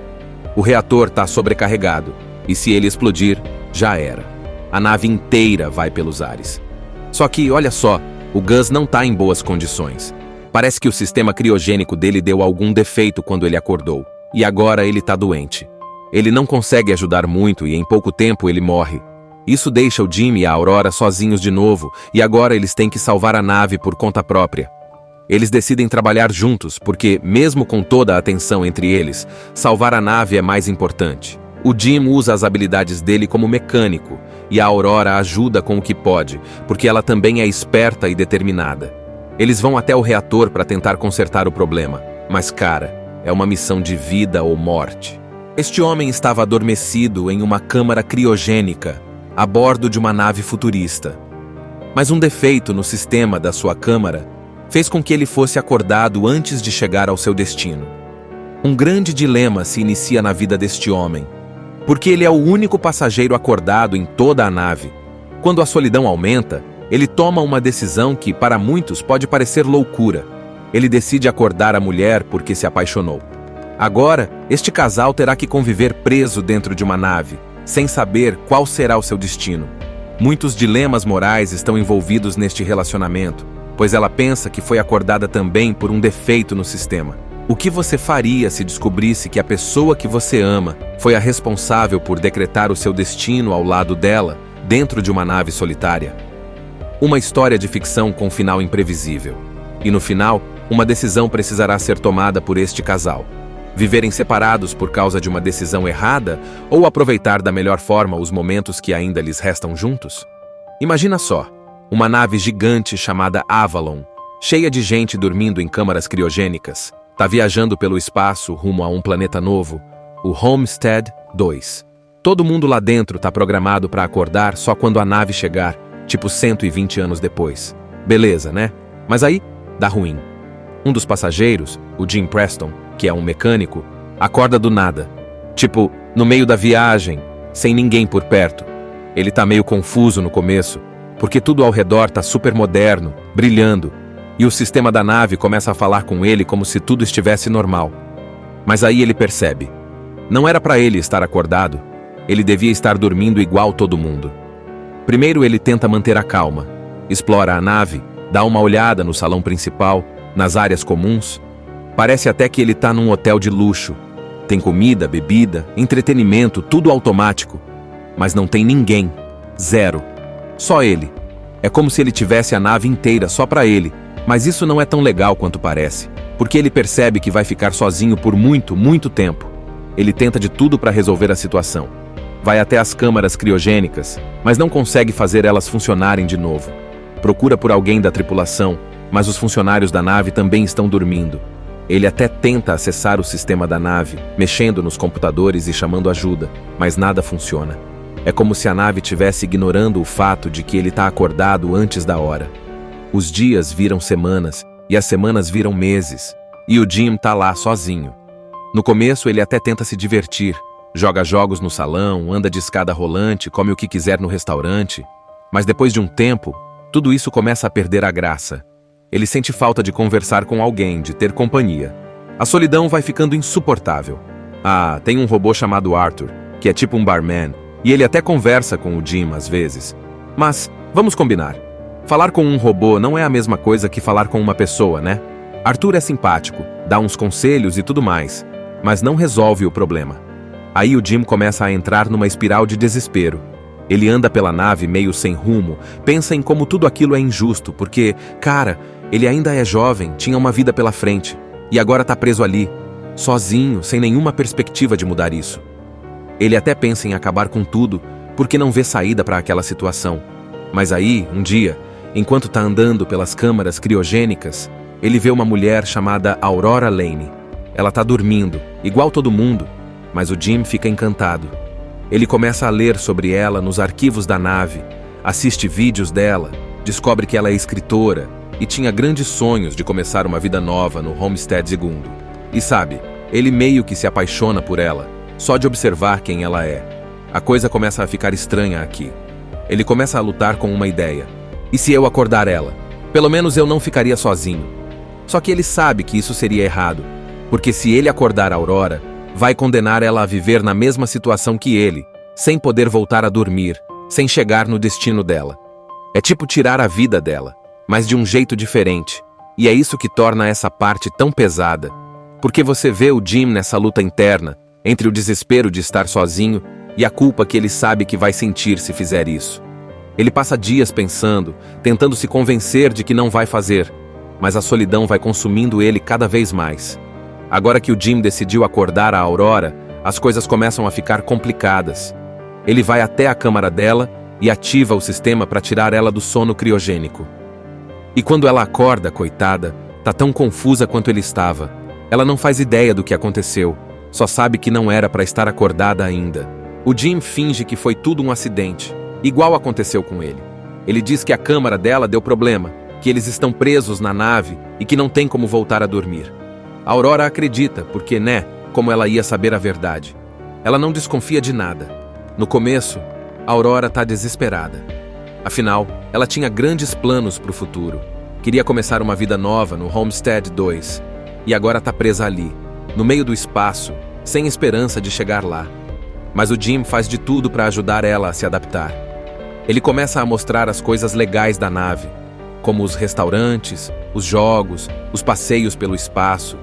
O reator está sobrecarregado, e se ele explodir, já era. A nave inteira vai pelos ares. Só que, olha só, o Gus não está em boas condições. Parece que o sistema criogênico dele deu algum defeito quando ele acordou, e agora ele está doente. Ele não consegue ajudar muito e em pouco tempo ele morre. Isso deixa o Jim e a Aurora sozinhos de novo, e agora eles têm que salvar a nave por conta própria. Eles decidem trabalhar juntos porque, mesmo com toda a atenção entre eles, salvar a nave é mais importante. O Jim usa as habilidades dele como mecânico e a Aurora ajuda com o que pode, porque ela também é esperta e determinada. Eles vão até o reator para tentar consertar o problema, mas, cara, é uma missão de vida ou morte. Este homem estava adormecido em uma câmara criogênica, a bordo de uma nave futurista. Mas um defeito no sistema da sua câmara fez com que ele fosse acordado antes de chegar ao seu destino. Um grande dilema se inicia na vida deste homem, porque ele é o único passageiro acordado em toda a nave. Quando a solidão aumenta, ele toma uma decisão que, para muitos, pode parecer loucura. Ele decide acordar a mulher porque se apaixonou. Agora, este casal terá que conviver preso dentro de uma nave, sem saber qual será o seu destino. Muitos dilemas morais estão envolvidos neste relacionamento, pois ela pensa que foi acordada também por um defeito no sistema. O que você faria se descobrisse que a pessoa que você ama foi a responsável por decretar o seu destino ao lado dela, dentro de uma nave solitária? Uma história de ficção com final imprevisível. E no final, uma decisão precisará ser tomada por este casal. Viverem separados por causa de uma decisão errada ou aproveitar da melhor forma os momentos que ainda lhes restam juntos? Imagina só, uma nave gigante chamada Avalon, cheia de gente dormindo em câmaras criogênicas, está viajando pelo espaço rumo a um planeta novo, o Homestead 2. Todo mundo lá dentro está programado para acordar só quando a nave chegar, tipo 120 anos depois. Beleza, né? Mas aí, dá ruim. Um dos passageiros, o Jim Preston, que é um mecânico, acorda do nada. Tipo, no meio da viagem, sem ninguém por perto. Ele tá meio confuso no começo, porque tudo ao redor tá super moderno, brilhando, e o sistema da nave começa a falar com ele como se tudo estivesse normal. Mas aí ele percebe. Não era para ele estar acordado, ele devia estar dormindo igual todo mundo. Primeiro ele tenta manter a calma, explora a nave, dá uma olhada no salão principal, nas áreas comuns. Parece até que ele tá num hotel de luxo. Tem comida, bebida, entretenimento, tudo automático. Mas não tem ninguém. Zero. Só ele. É como se ele tivesse a nave inteira só para ele, mas isso não é tão legal quanto parece, porque ele percebe que vai ficar sozinho por muito, muito tempo. Ele tenta de tudo para resolver a situação. Vai até as câmaras criogênicas, mas não consegue fazer elas funcionarem de novo. Procura por alguém da tripulação, mas os funcionários da nave também estão dormindo. Ele até tenta acessar o sistema da nave, mexendo nos computadores e chamando ajuda, mas nada funciona. É como se a nave estivesse ignorando o fato de que ele está acordado antes da hora. Os dias viram semanas, e as semanas viram meses, e o Jim tá lá sozinho. No começo ele até tenta se divertir, joga jogos no salão, anda de escada rolante, come o que quiser no restaurante, mas depois de um tempo, tudo isso começa a perder a graça. Ele sente falta de conversar com alguém, de ter companhia. A solidão vai ficando insuportável. Ah, tem um robô chamado Arthur, que é tipo um barman, e ele até conversa com o Jim às vezes. Mas, vamos combinar. Falar com um robô não é a mesma coisa que falar com uma pessoa, né? Arthur é simpático, dá uns conselhos e tudo mais, mas não resolve o problema. Aí o Jim começa a entrar numa espiral de desespero. Ele anda pela nave meio sem rumo, pensa em como tudo aquilo é injusto, porque, cara, ele ainda é jovem, tinha uma vida pela frente, e agora tá preso ali, sozinho, sem nenhuma perspectiva de mudar isso. Ele até pensa em acabar com tudo, porque não vê saída para aquela situação. Mas aí, um dia, enquanto tá andando pelas câmaras criogênicas, ele vê uma mulher chamada Aurora Lane. Ela tá dormindo, igual todo mundo, mas o Jim fica encantado. Ele começa a ler sobre ela nos arquivos da nave, assiste vídeos dela, descobre que ela é escritora e tinha grandes sonhos de começar uma vida nova no Homestead II. E sabe, ele meio que se apaixona por ela, só de observar quem ela é. A coisa começa a ficar estranha aqui. Ele começa a lutar com uma ideia. E se eu acordar ela? Pelo menos eu não ficaria sozinho. Só que ele sabe que isso seria errado, porque se ele acordar a Aurora, vai condenar ela a viver na mesma situação que ele, sem poder voltar a dormir, sem chegar no destino dela. É tipo tirar a vida dela, mas de um jeito diferente. E é isso que torna essa parte tão pesada, porque você vê o Jim nessa luta interna, entre o desespero de estar sozinho e a culpa que ele sabe que vai sentir se fizer isso. Ele passa dias pensando, tentando se convencer de que não vai fazer, mas a solidão vai consumindo ele cada vez mais. Agora que o Jim decidiu acordar a Aurora, as coisas começam a ficar complicadas. Ele vai até a câmara dela e ativa o sistema para tirar ela do sono criogênico. E quando ela acorda, coitada, tá tão confusa quanto ele estava. Ela não faz ideia do que aconteceu, só sabe que não era para estar acordada ainda. O Jim finge que foi tudo um acidente, igual aconteceu com ele. Ele diz que a câmara dela deu problema, que eles estão presos na nave e que não tem como voltar a dormir. A Aurora acredita, porque, como ela ia saber a verdade? Ela não desconfia de nada. No começo, a Aurora tá desesperada. Afinal, ela tinha grandes planos para o futuro. Queria começar uma vida nova no Homestead II. E agora tá presa ali, no meio do espaço, sem esperança de chegar lá. Mas o Jim faz de tudo para ajudar ela a se adaptar. Ele começa a mostrar as coisas legais da nave, como os restaurantes, os jogos, os passeios pelo espaço.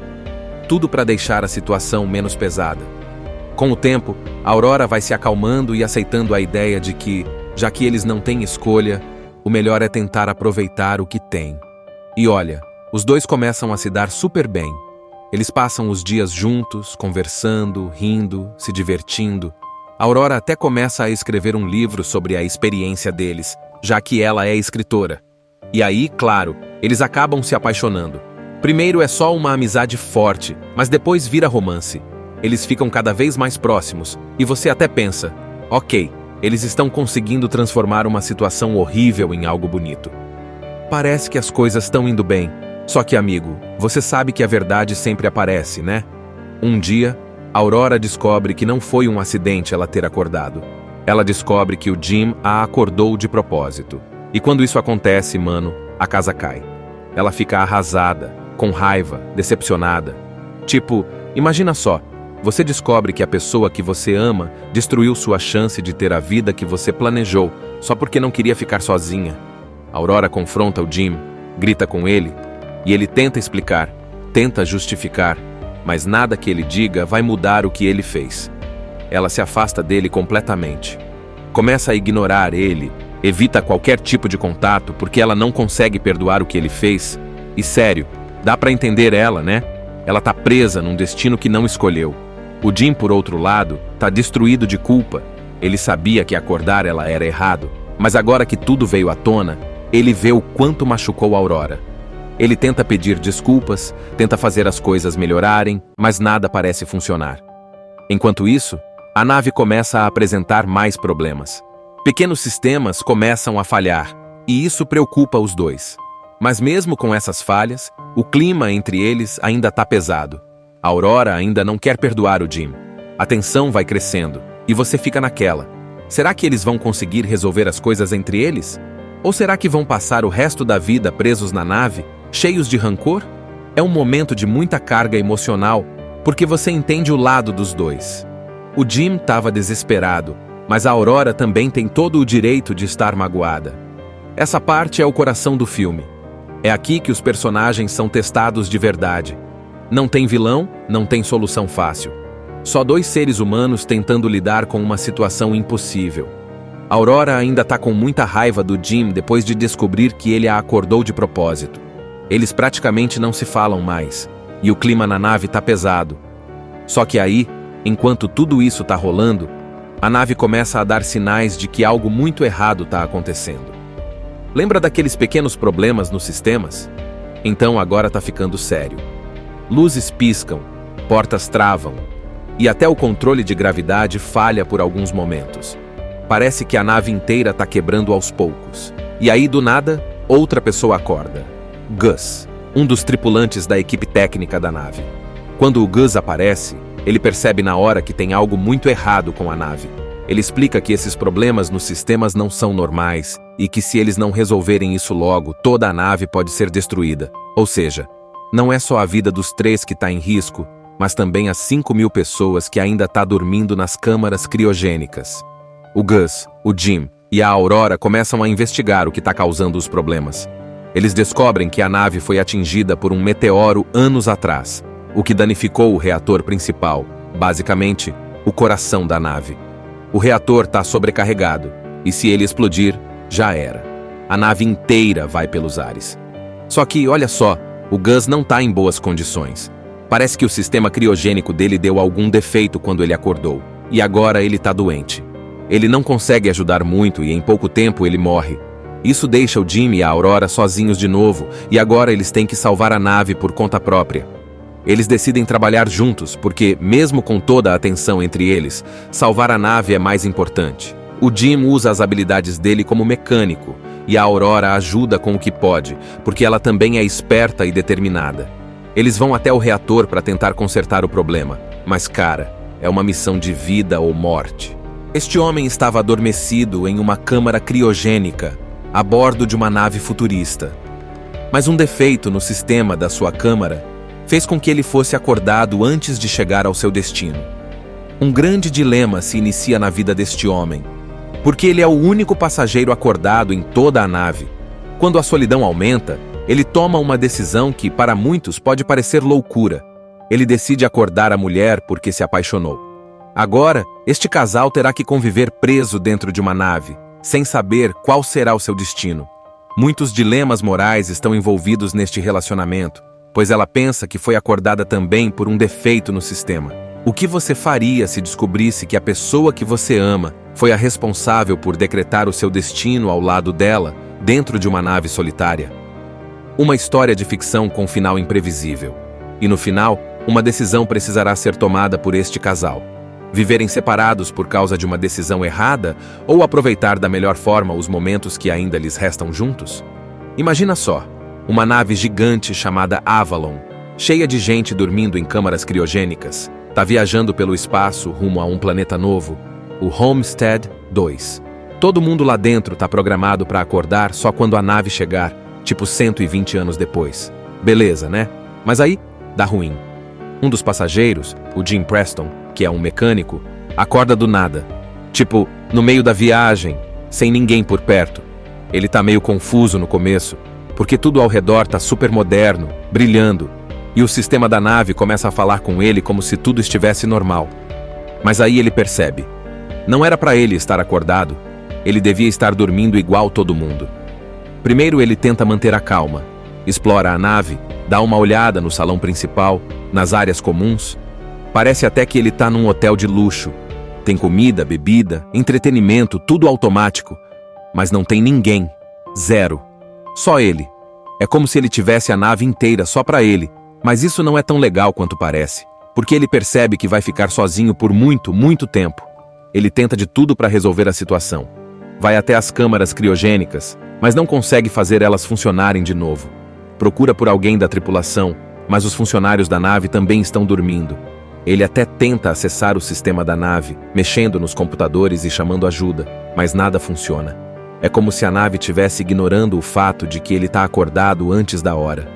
Tudo para deixar a situação menos pesada. Com o tempo, a Aurora vai se acalmando e aceitando a ideia de que, já que eles não têm escolha, o melhor é tentar aproveitar o que tem. E olha, os dois começam a se dar super bem. Eles passam os dias juntos, conversando, rindo, se divertindo. A Aurora até começa a escrever um livro sobre a experiência deles, já que ela é escritora. E aí, claro, eles acabam se apaixonando. Primeiro é só uma amizade forte, mas depois vira romance. Eles ficam cada vez mais próximos, e você até pensa, ok, eles estão conseguindo transformar uma situação horrível em algo bonito. Parece que as coisas estão indo bem. Só que, amigo, você sabe que a verdade sempre aparece, né? Um dia, a Aurora descobre que não foi um acidente ela ter acordado. Ela descobre que o Jim a acordou de propósito. E quando isso acontece, mano, a casa cai. Ela fica arrasada, com raiva, decepcionada. Tipo, imagina só, você descobre que a pessoa que você ama destruiu sua chance de ter a vida que você planejou, só porque não queria ficar sozinha. A Aurora confronta o Jim, grita com ele, e ele tenta explicar, tenta justificar, mas nada que ele diga vai mudar o que ele fez. Ela se afasta dele completamente. Começa a ignorar ele, evita qualquer tipo de contato porque ela não consegue perdoar o que ele fez. E sério, dá pra entender ela, né? Ela tá presa num destino que não escolheu. O Jim, por outro lado, tá destruído de culpa. Ele sabia que acordar ela era errado, mas agora que tudo veio à tona, ele vê o quanto machucou a Aurora. Ele tenta pedir desculpas, tenta fazer as coisas melhorarem, mas nada parece funcionar. Enquanto isso, a nave começa a apresentar mais problemas. Pequenos sistemas começam a falhar, e isso preocupa os dois. Mas mesmo com essas falhas, o clima entre eles ainda está pesado. A Aurora ainda não quer perdoar o Jim. A tensão vai crescendo, e você fica naquela. Será que eles vão conseguir resolver as coisas entre eles? Ou será que vão passar o resto da vida presos na nave, cheios de rancor? É um momento de muita carga emocional, porque você entende o lado dos dois. O Jim estava desesperado, mas a Aurora também tem todo o direito de estar magoada. Essa parte é o coração do filme. É aqui que os personagens são testados de verdade. Não tem vilão, não tem solução fácil. Só dois seres humanos tentando lidar com uma situação impossível. A Aurora ainda está com muita raiva do Jim depois de descobrir que ele a acordou de propósito. Eles praticamente não se falam mais, e o clima na nave está pesado. Só que aí, enquanto tudo isso está rolando, a nave começa a dar sinais de que algo muito errado está acontecendo. Lembra daqueles pequenos problemas nos sistemas? Então agora está ficando sério. Luzes piscam, portas travam. E até o controle de gravidade falha por alguns momentos. Parece que a nave inteira está quebrando aos poucos. E aí, do nada, outra pessoa acorda. Gus, um dos tripulantes da equipe técnica da nave. Quando o Gus aparece, ele percebe na hora que tem algo muito errado com a nave. Ele explica que esses problemas nos sistemas não são normais e que se eles não resolverem isso logo, toda a nave pode ser destruída. Ou seja, não é só a vida dos 3 que está em risco, mas também as 5.000 pessoas que ainda estão dormindo nas câmaras criogênicas. O Gus, o Jim e a Aurora começam a investigar o que está causando os problemas. Eles descobrem que a nave foi atingida por um meteoro anos atrás, o que danificou o reator principal, basicamente, o coração da nave. O reator está sobrecarregado, e se ele explodir, já era. A nave inteira vai pelos ares. Só que, olha só, o Gus não está em boas condições. Parece que o sistema criogênico dele deu algum defeito quando ele acordou, e agora ele está doente. Ele não consegue ajudar muito e em pouco tempo ele morre. Isso deixa o Jim e a Aurora sozinhos de novo, e agora eles têm que salvar a nave por conta própria. Eles decidem trabalhar juntos, porque, mesmo com toda a atenção entre eles, salvar a nave é mais importante. O Jim usa as habilidades dele como mecânico, e a Aurora ajuda com o que pode, porque ela também é esperta e determinada. Eles vão até o reator para tentar consertar o problema, mas, cara, é uma missão de vida ou morte. Este homem estava adormecido em uma câmara criogênica, a bordo de uma nave futurista. Mas um defeito no sistema da sua câmara fez com que ele fosse acordado antes de chegar ao seu destino. Um grande dilema se inicia na vida deste homem, porque ele é o único passageiro acordado em toda a nave. Quando a solidão aumenta, ele toma uma decisão que, para muitos, pode parecer loucura. Ele decide acordar a mulher porque se apaixonou. Agora, este casal terá que conviver preso dentro de uma nave, sem saber qual será o seu destino. Muitos dilemas morais estão envolvidos neste relacionamento, pois ela pensa que foi acordada também por um defeito no sistema. O que você faria se descobrisse que a pessoa que você ama foi a responsável por decretar o seu destino ao lado dela, dentro de uma nave solitária? Uma história de ficção com final imprevisível. E no final, uma decisão precisará ser tomada por este casal. Viverem separados por causa de uma decisão errada ou aproveitar da melhor forma os momentos que ainda lhes restam juntos? Imagina só. Uma nave gigante chamada Avalon, cheia de gente dormindo em câmaras criogênicas, está viajando pelo espaço rumo a um planeta novo, o Homestead 2. Todo mundo lá dentro está programado para acordar só quando a nave chegar, tipo 120 anos depois. Beleza, né? Mas aí, dá ruim. Um dos passageiros, o Jim Preston, que é um mecânico, acorda do nada. Tipo, no meio da viagem, sem ninguém por perto. Ele tá meio confuso no começo, porque tudo ao redor tá super moderno, brilhando, e o sistema da nave começa a falar com ele como se tudo estivesse normal. Mas aí ele percebe. Não era para ele estar acordado, ele devia estar dormindo igual todo mundo. Primeiro ele tenta manter a calma, explora a nave, dá uma olhada no salão principal, nas áreas comuns. Parece até que ele tá num hotel de luxo. Tem comida, bebida, entretenimento, tudo automático. Mas não tem ninguém. Zero. Só ele. É como se ele tivesse a nave inteira só para ele, mas isso não é tão legal quanto parece, porque ele percebe que vai ficar sozinho por muito, muito tempo. Ele tenta de tudo para resolver a situação. Vai até as câmaras criogênicas, mas não consegue fazer elas funcionarem de novo. Procura por alguém da tripulação, mas os funcionários da nave também estão dormindo. Ele até tenta acessar o sistema da nave, mexendo nos computadores e chamando ajuda, mas nada funciona. É como se a nave estivesse ignorando o fato de que ele está acordado antes da hora.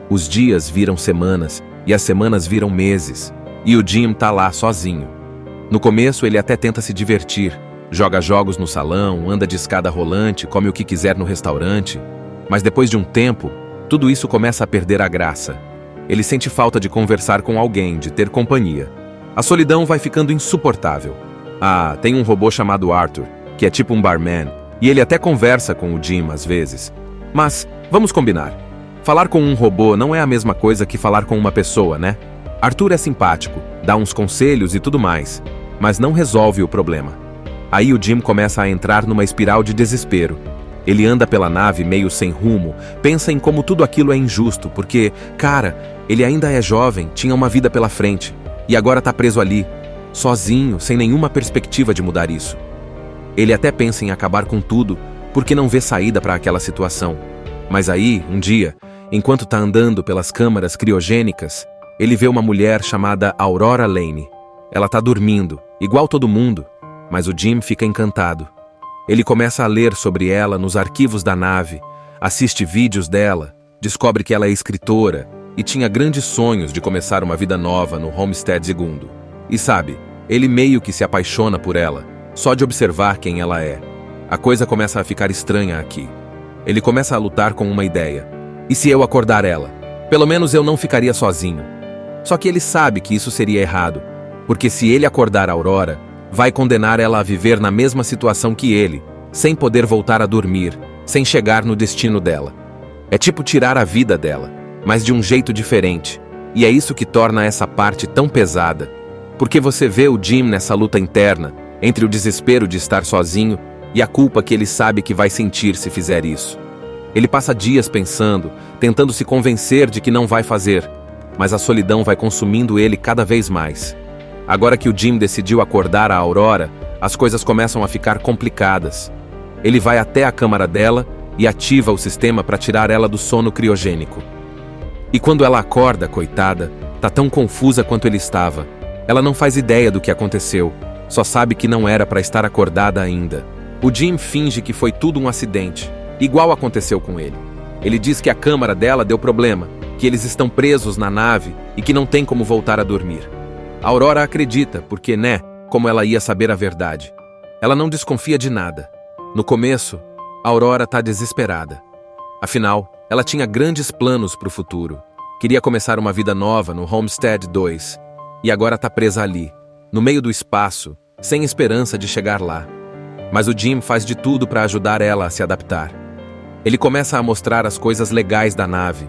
Os dias viram semanas, e as semanas viram meses, e o Jim tá lá sozinho. No começo ele até tenta se divertir, joga jogos no salão, anda de escada rolante, come o que quiser no restaurante, mas depois de um tempo, tudo isso começa a perder a graça. Ele sente falta de conversar com alguém, de ter companhia. A solidão vai ficando insuportável. Ah, tem um robô chamado Arthur, que é tipo um barman, e ele até conversa com o Jim às vezes. Mas, vamos combinar. Falar com um robô não é a mesma coisa que falar com uma pessoa, né? Arthur é simpático, dá uns conselhos e tudo mais, mas não resolve o problema. Aí o Jim começa a entrar numa espiral de desespero. Ele anda pela nave meio sem rumo, pensa em como tudo aquilo é injusto, porque, cara, ele ainda é jovem, tinha uma vida pela frente, e agora tá preso ali, sozinho, sem nenhuma perspectiva de mudar isso. Ele até pensa em acabar com tudo, porque não vê saída para aquela situação. Mas aí, um dia, enquanto está andando pelas câmaras criogênicas, ele vê uma mulher chamada Aurora Lane. Ela está dormindo, igual todo mundo, mas o Jim fica encantado. Ele começa a ler sobre ela nos arquivos da nave, assiste vídeos dela, descobre que ela é escritora e tinha grandes sonhos de começar uma vida nova no Homestead II. E sabe, ele meio que se apaixona por ela, só de observar quem ela é. A coisa começa a ficar estranha aqui. Ele começa a lutar com uma ideia. E se eu acordar ela? Pelo menos eu não ficaria sozinho. Só que ele sabe que isso seria errado, porque se ele acordar a Aurora, vai condenar ela a viver na mesma situação que ele, sem poder voltar a dormir, sem chegar no destino dela. É tipo tirar a vida dela, mas de um jeito diferente. E é isso que torna essa parte tão pesada. Porque você vê o Jim nessa luta interna, entre o desespero de estar sozinho e a culpa que ele sabe que vai sentir se fizer isso. Ele passa dias pensando, tentando se convencer de que não vai fazer, mas a solidão vai consumindo ele cada vez mais. Agora que o Jim decidiu acordar a Aurora, as coisas começam a ficar complicadas. Ele vai até a câmara dela e ativa o sistema para tirar ela do sono criogênico. E quando ela acorda, coitada, tá tão confusa quanto ele estava. Ela não faz ideia do que aconteceu, só sabe que não era para estar acordada ainda. O Jim finge que foi tudo um acidente, igual aconteceu com ele. Ele diz que a câmara dela deu problema, que eles estão presos na nave e que não tem como voltar a dormir. A Aurora acredita, porque, como ela ia saber a verdade? Ela não desconfia de nada. No começo, a Aurora tá desesperada. Afinal, ela tinha grandes planos para o futuro. Queria começar uma vida nova no Homestead II. E agora tá presa ali, no meio do espaço, sem esperança de chegar lá. Mas o Jim faz de tudo para ajudar ela a se adaptar. Ele começa a mostrar as coisas legais da nave,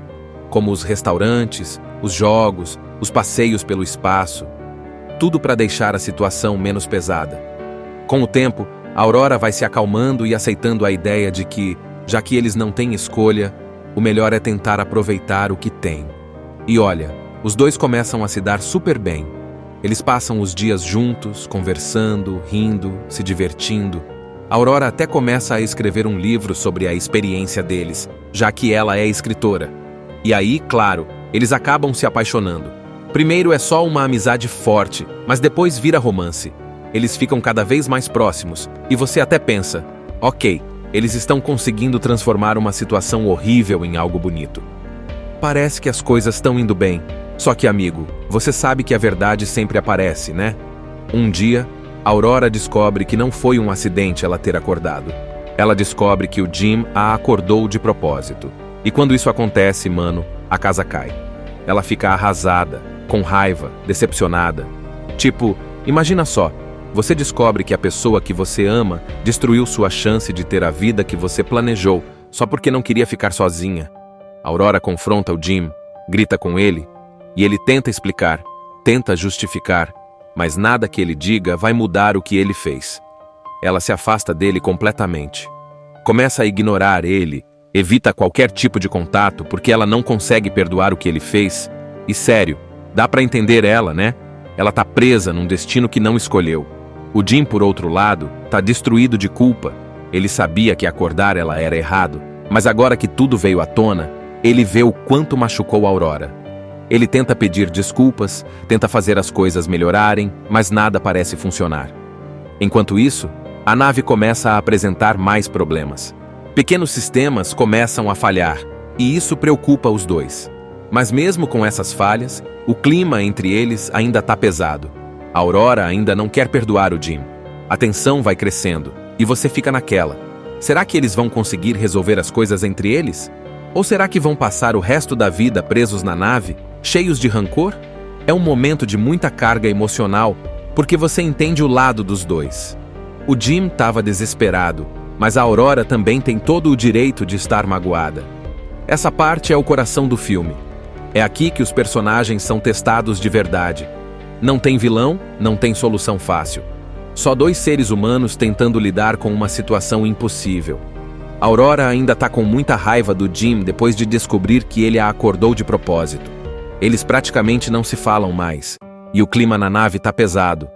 como os restaurantes, os jogos, os passeios pelo espaço. Tudo para deixar a situação menos pesada. Com o tempo, a Aurora vai se acalmando e aceitando a ideia de que, já que eles não têm escolha, o melhor é tentar aproveitar o que tem. E olha, os dois começam a se dar super bem. Eles passam os dias juntos, conversando, rindo, se divertindo. A Aurora até começa a escrever um livro sobre a experiência deles, já que ela é escritora. E aí, claro, eles acabam se apaixonando. Primeiro é só uma amizade forte, mas depois vira romance. Eles ficam cada vez mais próximos, e você até pensa, ok, eles estão conseguindo transformar uma situação horrível em algo bonito. Parece que as coisas estão indo bem. Só que, amigo, você sabe que a verdade sempre aparece, né? Um dia, a Aurora descobre que não foi um acidente ela ter acordado. Ela descobre que o Jim a acordou de propósito. E quando isso acontece, mano, a casa cai. Ela fica arrasada, com raiva, decepcionada. Tipo, imagina só, você descobre que a pessoa que você ama destruiu sua chance de ter a vida que você planejou só porque não queria ficar sozinha. A Aurora confronta o Jim, grita com ele, e ele tenta explicar, tenta justificar, mas nada que ele diga vai mudar o que ele fez. Ela se afasta dele completamente. Começa a ignorar ele, evita qualquer tipo de contato porque ela não consegue perdoar o que ele fez. E sério, dá pra entender ela, né? Ela tá presa num destino que não escolheu. O Jim, por outro lado, tá destruído de culpa. Ele sabia que acordar ela era errado, mas agora que tudo veio à tona, ele vê o quanto machucou a Aurora. Ele tenta pedir desculpas, tenta fazer as coisas melhorarem, mas nada parece funcionar. Enquanto isso, a nave começa a apresentar mais problemas. Pequenos sistemas começam a falhar, e isso preocupa os dois. Mas mesmo com essas falhas, o clima entre eles ainda está pesado. A Aurora ainda não quer perdoar o Jim. A tensão vai crescendo, e você fica naquela. Será que eles vão conseguir resolver as coisas entre eles? Ou será que vão passar o resto da vida presos na nave, cheios de rancor? É um momento de muita carga emocional, porque você entende o lado dos dois. O Jim estava desesperado, mas a Aurora também tem todo o direito de estar magoada. Essa parte é o coração do filme. É aqui que os personagens são testados de verdade. Não tem vilão, não tem solução fácil. Só dois seres humanos tentando lidar com uma situação impossível. A Aurora ainda está com muita raiva do Jim depois de descobrir que ele a acordou de propósito. Eles praticamente não se falam mais, e o clima na nave está pesado.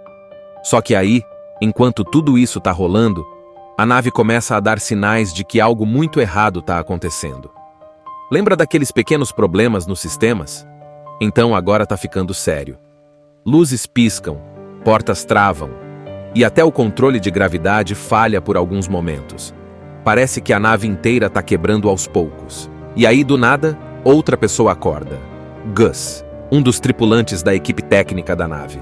Só que aí, enquanto tudo isso tá rolando, a nave começa a dar sinais de que algo muito errado tá acontecendo. Lembra daqueles pequenos problemas nos sistemas? Então agora tá ficando sério. Luzes piscam, portas travam, e até o controle de gravidade falha por alguns momentos. Parece que a nave inteira tá quebrando aos poucos. E aí, do nada, outra pessoa acorda. Gus, um dos tripulantes da equipe técnica da nave.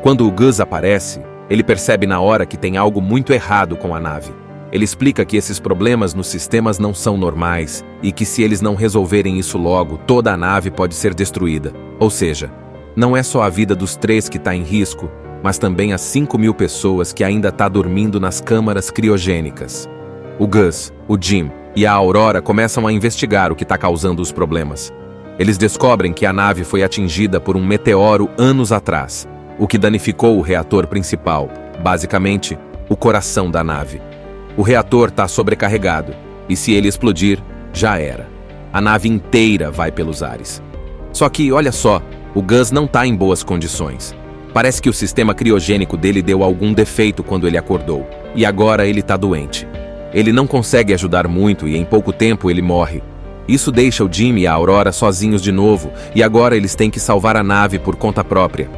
Quando o Gus aparece, ele percebe na hora que tem algo muito errado com a nave. Ele explica que esses problemas nos sistemas não são normais e que se eles não resolverem isso logo, toda a nave pode ser destruída. Ou seja, não é só a vida dos 3 que está em risco, mas também as 5.000 pessoas que ainda estão dormindo nas câmaras criogênicas. O Gus, o Jim e a Aurora começam a investigar o que está causando os problemas. Eles descobrem que a nave foi atingida por um meteoro anos atrás, o que danificou o reator principal, basicamente, o coração da nave. O reator está sobrecarregado, e se ele explodir, já era. A nave inteira vai pelos ares. Só que, olha só, o Gus não está em boas condições. Parece que o sistema criogênico dele deu algum defeito quando ele acordou, e agora ele está doente. Ele não consegue ajudar muito e em pouco tempo ele morre. Isso deixa o Jim e a Aurora sozinhos de novo, e agora eles têm que salvar a nave por conta própria.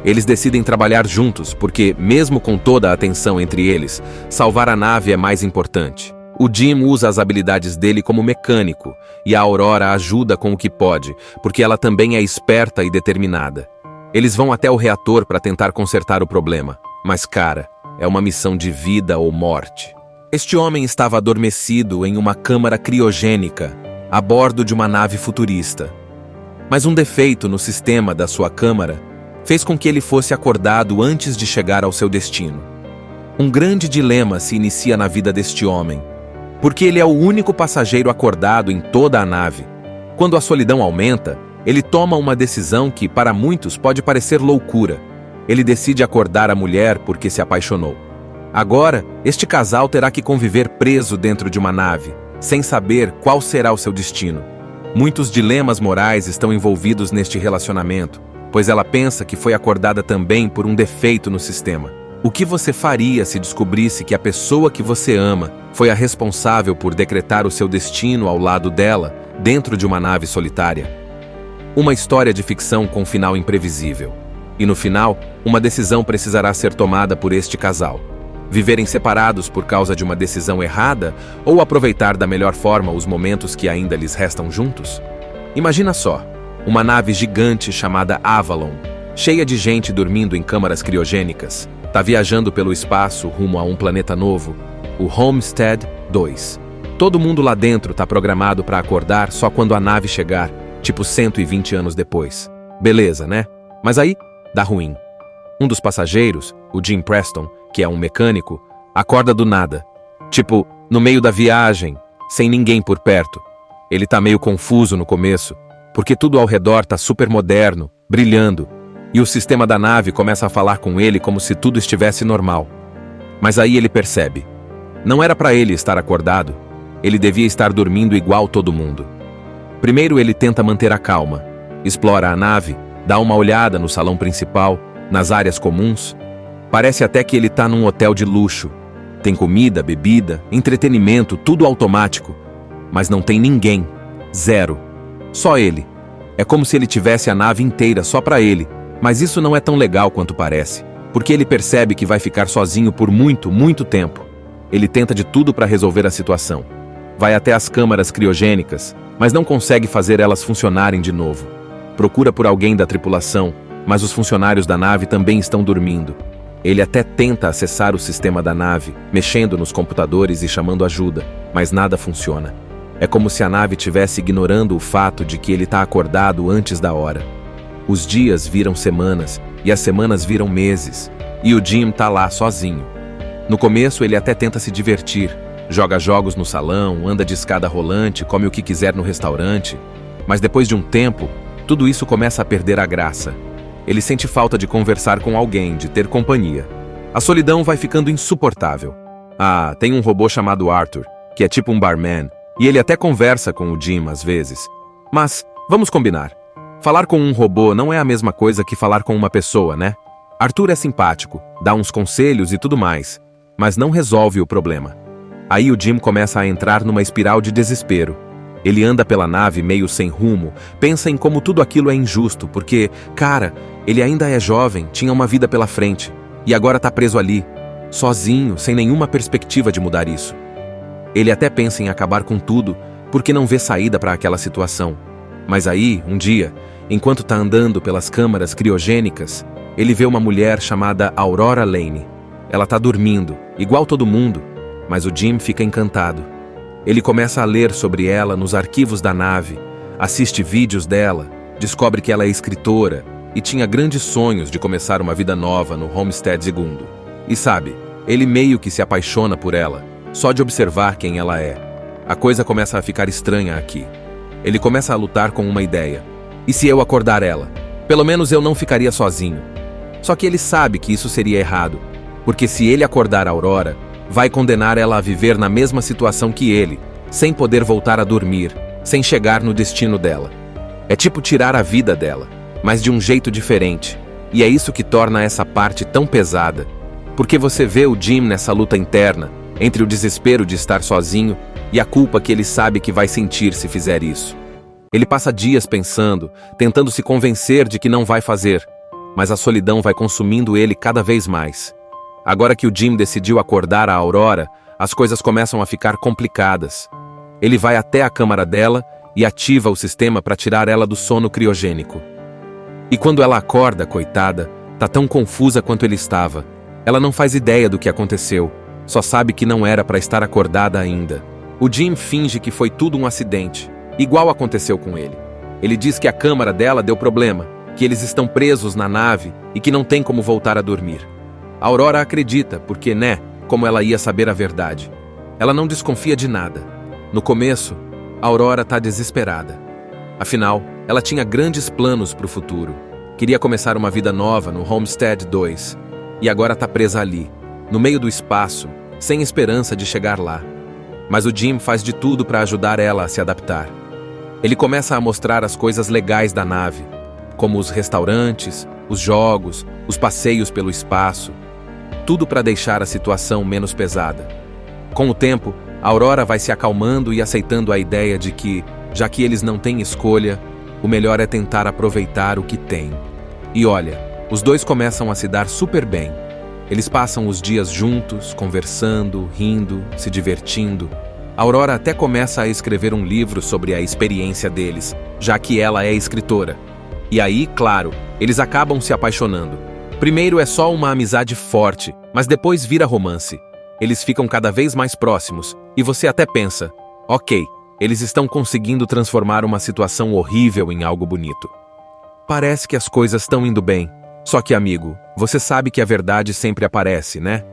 Eles decidem trabalhar juntos, porque, mesmo com toda a atenção entre eles, salvar a nave é mais importante. O Jim usa as habilidades dele como mecânico, e a Aurora ajuda com o que pode, porque ela também é esperta e determinada. Eles vão até o reator para tentar consertar o problema, mas, cara, é uma missão de vida ou morte. Este homem estava adormecido em uma câmara criogênica, a bordo de uma nave futurista. Mas um defeito no sistema da sua câmara fez com que ele fosse acordado antes de chegar ao seu destino. Um grande dilema se inicia na vida deste homem, porque ele é o único passageiro acordado em toda a nave. Quando a solidão aumenta, ele toma uma decisão que, para muitos, pode parecer loucura. Ele decide acordar a mulher porque se apaixonou. Agora, este casal terá que conviver preso dentro de uma nave, sem saber qual será o seu destino. Muitos dilemas morais estão envolvidos neste relacionamento, pois ela pensa que foi acordada também por um defeito no sistema. O que você faria se descobrisse que a pessoa que você ama foi a responsável por decretar o seu destino ao lado dela, dentro de uma nave solitária? Uma história de ficção com um final imprevisível. E no final, uma decisão precisará ser tomada por este casal. Viverem separados por causa de uma decisão errada ou aproveitar da melhor forma os momentos que ainda lhes restam juntos? Imagina só. Uma nave gigante chamada Avalon, cheia de gente dormindo em câmaras criogênicas, está viajando pelo espaço rumo a um planeta novo, o Homestead 2. Todo mundo lá dentro está programado para acordar só quando a nave chegar, tipo 120 anos depois. Beleza, né? Mas aí, dá ruim. Um dos passageiros, o Jim Preston, que é um mecânico, acorda do nada. Tipo, no meio da viagem, sem ninguém por perto. Ele tá meio confuso no começo, porque tudo ao redor tá super moderno, brilhando, e o sistema da nave começa a falar com ele como se tudo estivesse normal. Mas aí ele percebe. Não era para ele estar acordado, ele devia estar dormindo igual todo mundo. Primeiro ele tenta manter a calma, explora a nave, dá uma olhada no salão principal, nas áreas comuns. Parece até que ele tá num hotel de luxo. Tem comida, bebida, entretenimento, tudo automático. Mas não tem ninguém. Zero. Só ele. É como se ele tivesse a nave inteira só para ele, mas isso não é tão legal quanto parece, porque ele percebe que vai ficar sozinho por muito, muito tempo. Ele tenta de tudo para resolver a situação. Vai até as câmaras criogênicas, mas não consegue fazer elas funcionarem de novo. Procura por alguém da tripulação, mas os funcionários da nave também estão dormindo. Ele até tenta acessar o sistema da nave, mexendo nos computadores e chamando ajuda, mas nada funciona. É como se a nave estivesse ignorando o fato de que ele está acordado antes da hora. Os dias viram semanas, e as semanas viram meses, e o Jim tá lá sozinho. No começo ele até tenta se divertir, joga jogos no salão, anda de escada rolante, come o que quiser no restaurante, mas depois de um tempo, tudo isso começa a perder a graça. Ele sente falta de conversar com alguém, de ter companhia. A solidão vai ficando insuportável. Ah, tem um robô chamado Arthur, que é tipo um barman, e ele até conversa com o Jim às vezes. Mas, vamos combinar. Falar com um robô não é a mesma coisa que falar com uma pessoa, né? Arthur é simpático, dá uns conselhos e tudo mais, mas não resolve o problema. Aí o Jim começa a entrar numa espiral de desespero. Ele anda pela nave meio sem rumo, pensa em como tudo aquilo é injusto, porque, cara, ele ainda é jovem, tinha uma vida pela frente, e agora tá preso ali, sozinho, sem nenhuma perspectiva de mudar isso. Ele até pensa em acabar com tudo, porque não vê saída para aquela situação. Mas aí, um dia, enquanto tá andando pelas câmaras criogênicas, ele vê uma mulher chamada Aurora Lane. Ela tá dormindo, igual todo mundo, mas o Jim fica encantado. Ele começa a ler sobre ela nos arquivos da nave, assiste vídeos dela, descobre que ela é escritora e tinha grandes sonhos de começar uma vida nova no Homestead II. E sabe, ele meio que se apaixona por ela, só de observar quem ela é. A coisa começa a ficar estranha aqui. Ele começa a lutar com uma ideia. E se eu acordar ela? Pelo menos eu não ficaria sozinho. Só que ele sabe que isso seria errado, porque se ele acordar a Aurora, vai condenar ela a viver na mesma situação que ele, sem poder voltar a dormir, sem chegar no destino dela. É tipo tirar a vida dela, mas de um jeito diferente. E é isso que torna essa parte tão pesada, porque você vê o Jim nessa luta interna, entre o desespero de estar sozinho e a culpa que ele sabe que vai sentir se fizer isso. Ele passa dias pensando, tentando se convencer de que não vai fazer, mas a solidão vai consumindo ele cada vez mais. Agora que o Jim decidiu acordar a Aurora, as coisas começam a ficar complicadas. Ele vai até a câmara dela e ativa o sistema para tirar ela do sono criogênico. E quando ela acorda, coitada, tá tão confusa quanto ele estava. Ela não faz ideia do que aconteceu, só sabe que não era para estar acordada ainda. O Jim finge que foi tudo um acidente, igual aconteceu com ele. Ele diz que a câmara dela deu problema, que eles estão presos na nave e que não tem como voltar a dormir. A Aurora acredita, porque, como ela ia saber a verdade? Ela não desconfia de nada. No começo, a Aurora tá desesperada. Afinal, ela tinha grandes planos para o futuro. Queria começar uma vida nova no Homestead II. E agora tá presa ali, no meio do espaço, sem esperança de chegar lá. Mas o Jim faz de tudo para ajudar ela a se adaptar. Ele começa a mostrar as coisas legais da nave, como os restaurantes, os jogos, os passeios pelo espaço. Tudo para deixar a situação menos pesada. Com o tempo, a Aurora vai se acalmando e aceitando a ideia de que, já que eles não têm escolha, o melhor é tentar aproveitar o que têm. E olha, os dois começam a se dar super bem. Eles passam os dias juntos, conversando, rindo, se divertindo. A Aurora até começa a escrever um livro sobre a experiência deles, já que ela é escritora. E aí, claro, eles acabam se apaixonando. Primeiro é só uma amizade forte, mas depois vira romance. Eles ficam cada vez mais próximos, e você até pensa, ok, eles estão conseguindo transformar uma situação horrível em algo bonito. Parece que as coisas estão indo bem. Só que, amigo, você sabe que a verdade sempre aparece, né?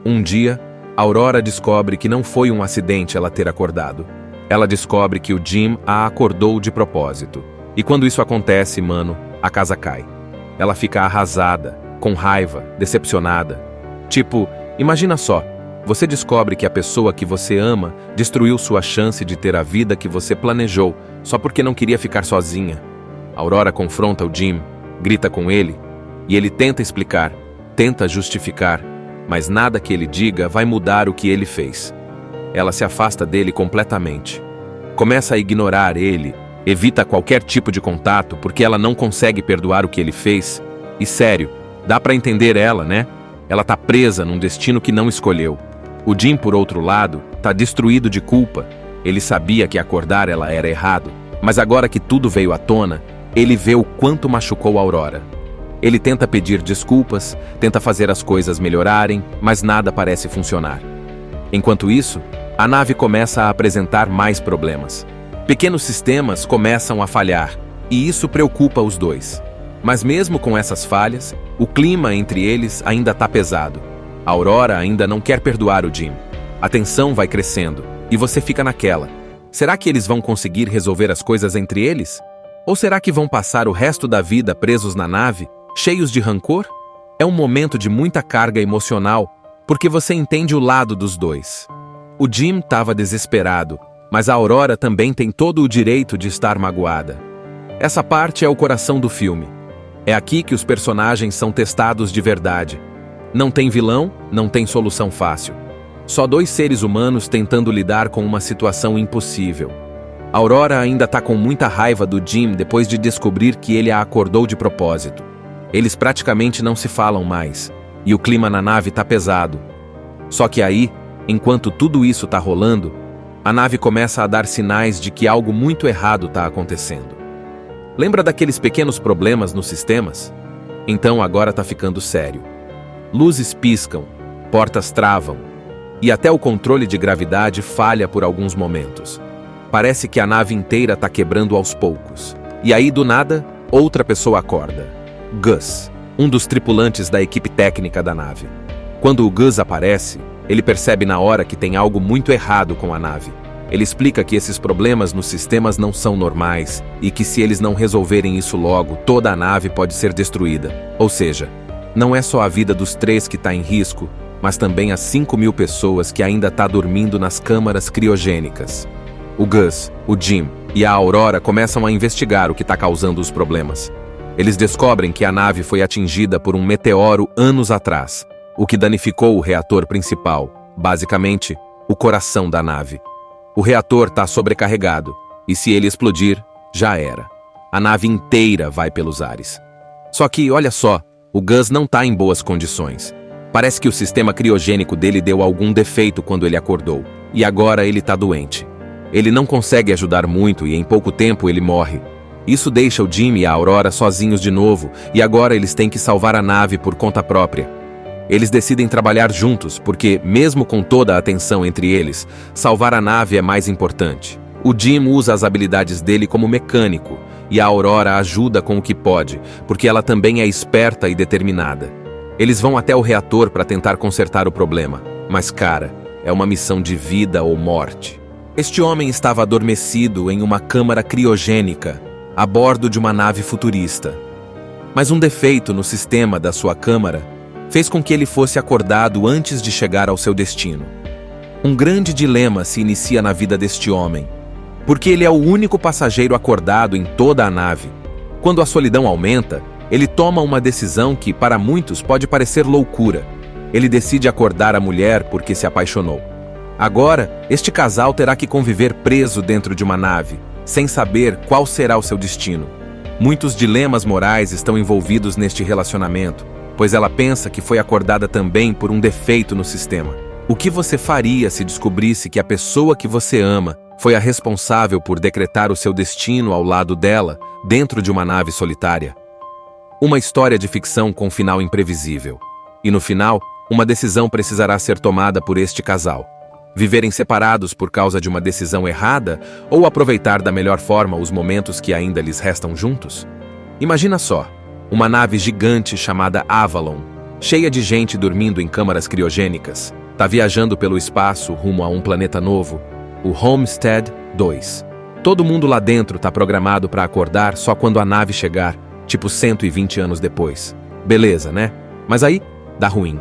Um dia, a Aurora descobre que não foi um acidente ela ter acordado. Ela descobre que o Jim a acordou de propósito. E quando isso acontece, mano, a casa cai. Ela fica arrasada, com raiva, decepcionada. Tipo, imagina só, você descobre que a pessoa que você ama destruiu sua chance de ter a vida que você planejou, só porque não queria ficar sozinha. A Aurora confronta o Jim, grita com ele, e ele tenta explicar, tenta justificar, mas nada que ele diga vai mudar o que ele fez. Ela se afasta dele completamente. Começa a ignorar ele, evita qualquer tipo de contato porque ela não consegue perdoar o que ele fez. E sério, dá pra entender ela, né? Ela tá presa num destino que não escolheu. O Jim, por outro lado, tá destruído de culpa. Ele sabia que acordar ela era errado, mas agora que tudo veio à tona, ele vê o quanto machucou a Aurora. Ele tenta pedir desculpas, tenta fazer as coisas melhorarem, mas nada parece funcionar. Enquanto isso, a nave começa a apresentar mais problemas. Pequenos sistemas começam a falhar, e isso preocupa os dois. Mas mesmo com essas falhas, o clima entre eles ainda está pesado. A Aurora ainda não quer perdoar o Jim. A tensão vai crescendo, e você fica naquela. Será que eles vão conseguir resolver as coisas entre eles? Ou será que vão passar o resto da vida presos na nave, cheios de rancor? É um momento de muita carga emocional, porque você entende o lado dos dois. O Jim estava desesperado, mas a Aurora também tem todo o direito de estar magoada. Essa parte é o coração do filme. É aqui que os personagens são testados de verdade. Não tem vilão, não tem solução fácil. Só dois seres humanos tentando lidar com uma situação impossível. A Aurora ainda tá com muita raiva do Jim depois de descobrir que ele a acordou de propósito. Eles praticamente não se falam mais, e o clima na nave tá pesado. Só que aí, enquanto tudo isso tá rolando, a nave começa a dar sinais de que algo muito errado tá acontecendo. Lembra daqueles pequenos problemas nos sistemas? Então agora tá ficando sério. Luzes piscam, portas travam, e até o controle de gravidade falha por alguns momentos. Parece que a nave inteira tá quebrando aos poucos. E aí, do nada, outra pessoa acorda. Gus, um dos tripulantes da equipe técnica da nave. Quando o Gus aparece, ele percebe na hora que tem algo muito errado com a nave. Ele explica que esses problemas nos sistemas não são normais e que se eles não resolverem isso logo, toda a nave pode ser destruída. Ou seja, não é só a vida dos 3 que está em risco, mas também as 5.000 pessoas que ainda tá dormindo nas câmaras criogênicas. O Gus, o Jim e a Aurora começam a investigar o que está causando os problemas. Eles descobrem que a nave foi atingida por um meteoro anos atrás, o que danificou o reator principal, basicamente, o coração da nave. O reator está sobrecarregado, e se ele explodir, já era. A nave inteira vai pelos ares. Só que, olha só, o Gus não está em boas condições. Parece que o sistema criogênico dele deu algum defeito quando ele acordou, e agora ele está doente. Ele não consegue ajudar muito e em pouco tempo ele morre. Isso deixa o Jim e a Aurora sozinhos de novo, e agora eles têm que salvar a nave por conta própria. Eles decidem trabalhar juntos, porque, mesmo com toda a atenção entre eles, salvar a nave é mais importante. O Jim usa as habilidades dele como mecânico, e a Aurora ajuda com o que pode, porque ela também é esperta e determinada. Eles vão até o reator para tentar consertar o problema, mas, cara, é uma missão de vida ou morte. Este homem estava adormecido em uma câmara criogênica, a bordo de uma nave futurista. Mas um defeito no sistema da sua câmara fez com que ele fosse acordado antes de chegar ao seu destino. Um grande dilema se inicia na vida deste homem, porque ele é o único passageiro acordado em toda a nave. Quando a solidão aumenta, ele toma uma decisão que, para muitos, pode parecer loucura. Ele decide acordar a mulher porque se apaixonou. Agora, este casal terá que conviver preso dentro de uma nave, sem saber qual será o seu destino. Muitos dilemas morais estão envolvidos neste relacionamento, pois ela pensa que foi acordada também por um defeito no sistema. O que você faria se descobrisse que a pessoa que você ama foi a responsável por decretar o seu destino ao lado dela, dentro de uma nave solitária? Uma história de ficção com final imprevisível. E no final, uma decisão precisará ser tomada por este casal. Viverem separados por causa de uma decisão errada ou aproveitar da melhor forma os momentos que ainda lhes restam juntos? Imagina só, uma nave gigante chamada Avalon, cheia de gente dormindo em câmaras criogênicas, está viajando pelo espaço rumo a um planeta novo, o Homestead 2. Todo mundo lá dentro está programado para acordar só quando a nave chegar, tipo 120 anos depois. Beleza, né? Mas aí, dá ruim.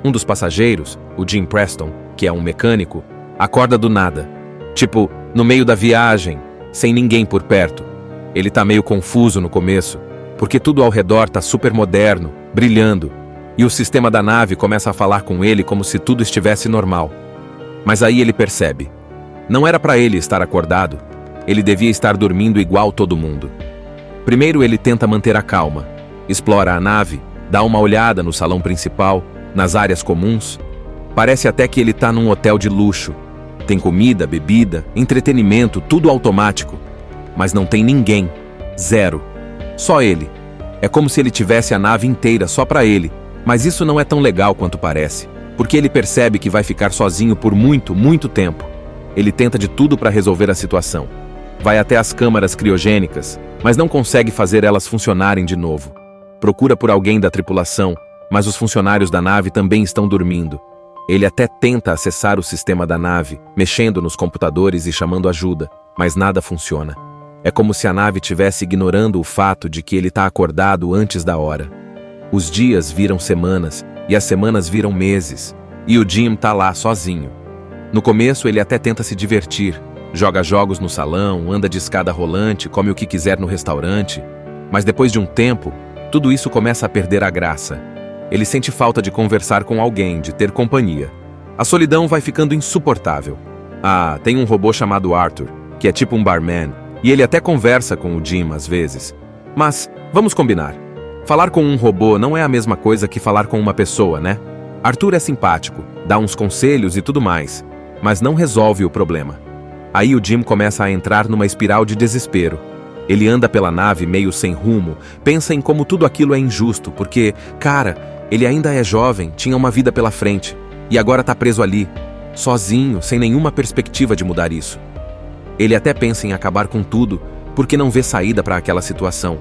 Um dos passageiros, o Jim Preston, que é um mecânico, acorda do nada. Tipo, no meio da viagem, sem ninguém por perto. Ele tá meio confuso no começo, porque tudo ao redor tá super moderno, brilhando, e o sistema da nave começa a falar com ele como se tudo estivesse normal. Mas aí ele percebe. Não era para ele estar acordado, ele devia estar dormindo igual todo mundo. Primeiro ele tenta manter a calma, explora a nave, dá uma olhada no salão principal, nas áreas comuns. Parece até que ele tá num hotel de luxo. Tem comida, bebida, entretenimento, tudo automático. Mas não tem ninguém. Zero. Só ele. É como se ele tivesse a nave inteira só para ele. Mas isso não é tão legal quanto parece, porque ele percebe que vai ficar sozinho por muito, muito tempo. Ele tenta de tudo para resolver a situação. Vai até as câmaras criogênicas, mas não consegue fazer elas funcionarem de novo. Procura por alguém da tripulação, mas os funcionários da nave também estão dormindo. Ele até tenta acessar o sistema da nave, mexendo nos computadores e chamando ajuda, mas nada funciona. É como se a nave estivesse ignorando o fato de que ele está acordado antes da hora. Os dias viram semanas, e as semanas viram meses, e o Jim tá lá sozinho. No começo ele até tenta se divertir, joga jogos no salão, anda de escada rolante, come o que quiser no restaurante, mas depois de um tempo, tudo isso começa a perder a graça. Ele sente falta de conversar com alguém, de ter companhia. A solidão vai ficando insuportável. Tem um robô chamado Arthur, que é tipo um barman, e ele até conversa com o Jim às vezes. Mas, vamos combinar. Falar com um robô não é a mesma coisa que falar com uma pessoa, né? Arthur é simpático, dá uns conselhos e tudo mais, mas não resolve o problema. Aí o Jim começa a entrar numa espiral de desespero. Ele anda pela nave meio sem rumo, pensa em como tudo aquilo é injusto, porque, cara, ele ainda é jovem, tinha uma vida pela frente, e agora tá preso ali, sozinho, sem nenhuma perspectiva de mudar isso. Ele até pensa em acabar com tudo, porque não vê saída para aquela situação.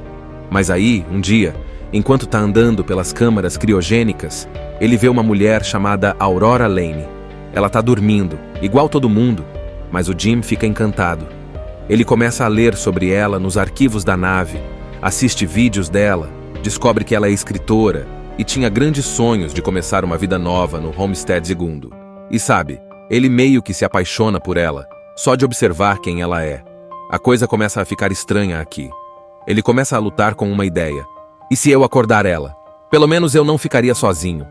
Mas aí, um dia, enquanto tá andando pelas câmaras criogênicas, ele vê uma mulher chamada Aurora Lane. Ela tá dormindo, igual todo mundo, mas o Jim fica encantado. Ele começa a ler sobre ela nos arquivos da nave, assiste vídeos dela, descobre que ela é escritora e tinha grandes sonhos de começar uma vida nova no Homestead II. E sabe, ele meio que se apaixona por ela, só de observar quem ela é. A coisa começa a ficar estranha aqui. Ele começa a lutar com uma ideia. E se eu acordar ela? Pelo menos eu não ficaria sozinho.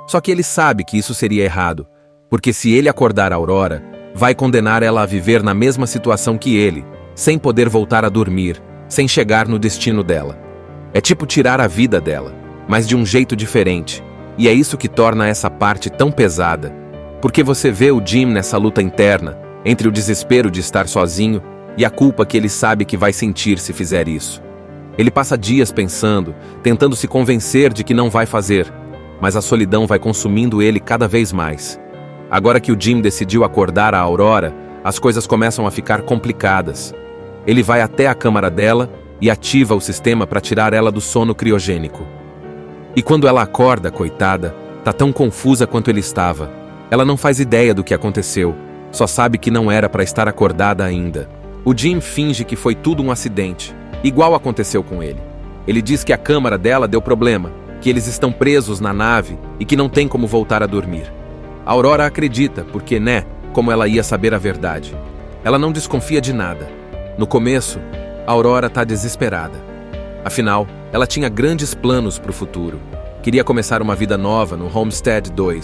Só que ele sabe que isso seria errado, porque se ele acordar a Aurora, vai condenar ela a viver na mesma situação que ele, sem poder voltar a dormir, sem chegar no destino dela. É tipo tirar a vida dela, mas de um jeito diferente. E é isso que torna essa parte tão pesada. Porque você vê o Jim nessa luta interna, entre o desespero de estar sozinho e a culpa que ele sabe que vai sentir se fizer isso. Ele passa dias pensando, tentando se convencer de que não vai fazer, mas a solidão vai consumindo ele cada vez mais. Agora que o Jim decidiu acordar a Aurora, as coisas começam a ficar complicadas. Ele vai até a câmara dela e ativa o sistema para tirar ela do sono criogênico. E quando ela acorda, coitada, tá tão confusa quanto ele estava. Ela não faz ideia do que aconteceu, só sabe que não era para estar acordada ainda. O Jim finge que foi tudo um acidente, igual aconteceu com ele. Ele diz que a câmara dela deu problema, que eles estão presos na nave e que não tem como voltar a dormir. A Aurora acredita, porque, como ela ia saber a verdade? Ela não desconfia de nada. No começo, a Aurora tá desesperada. Afinal, ela tinha grandes planos para o futuro. Queria começar uma vida nova no Homestead II.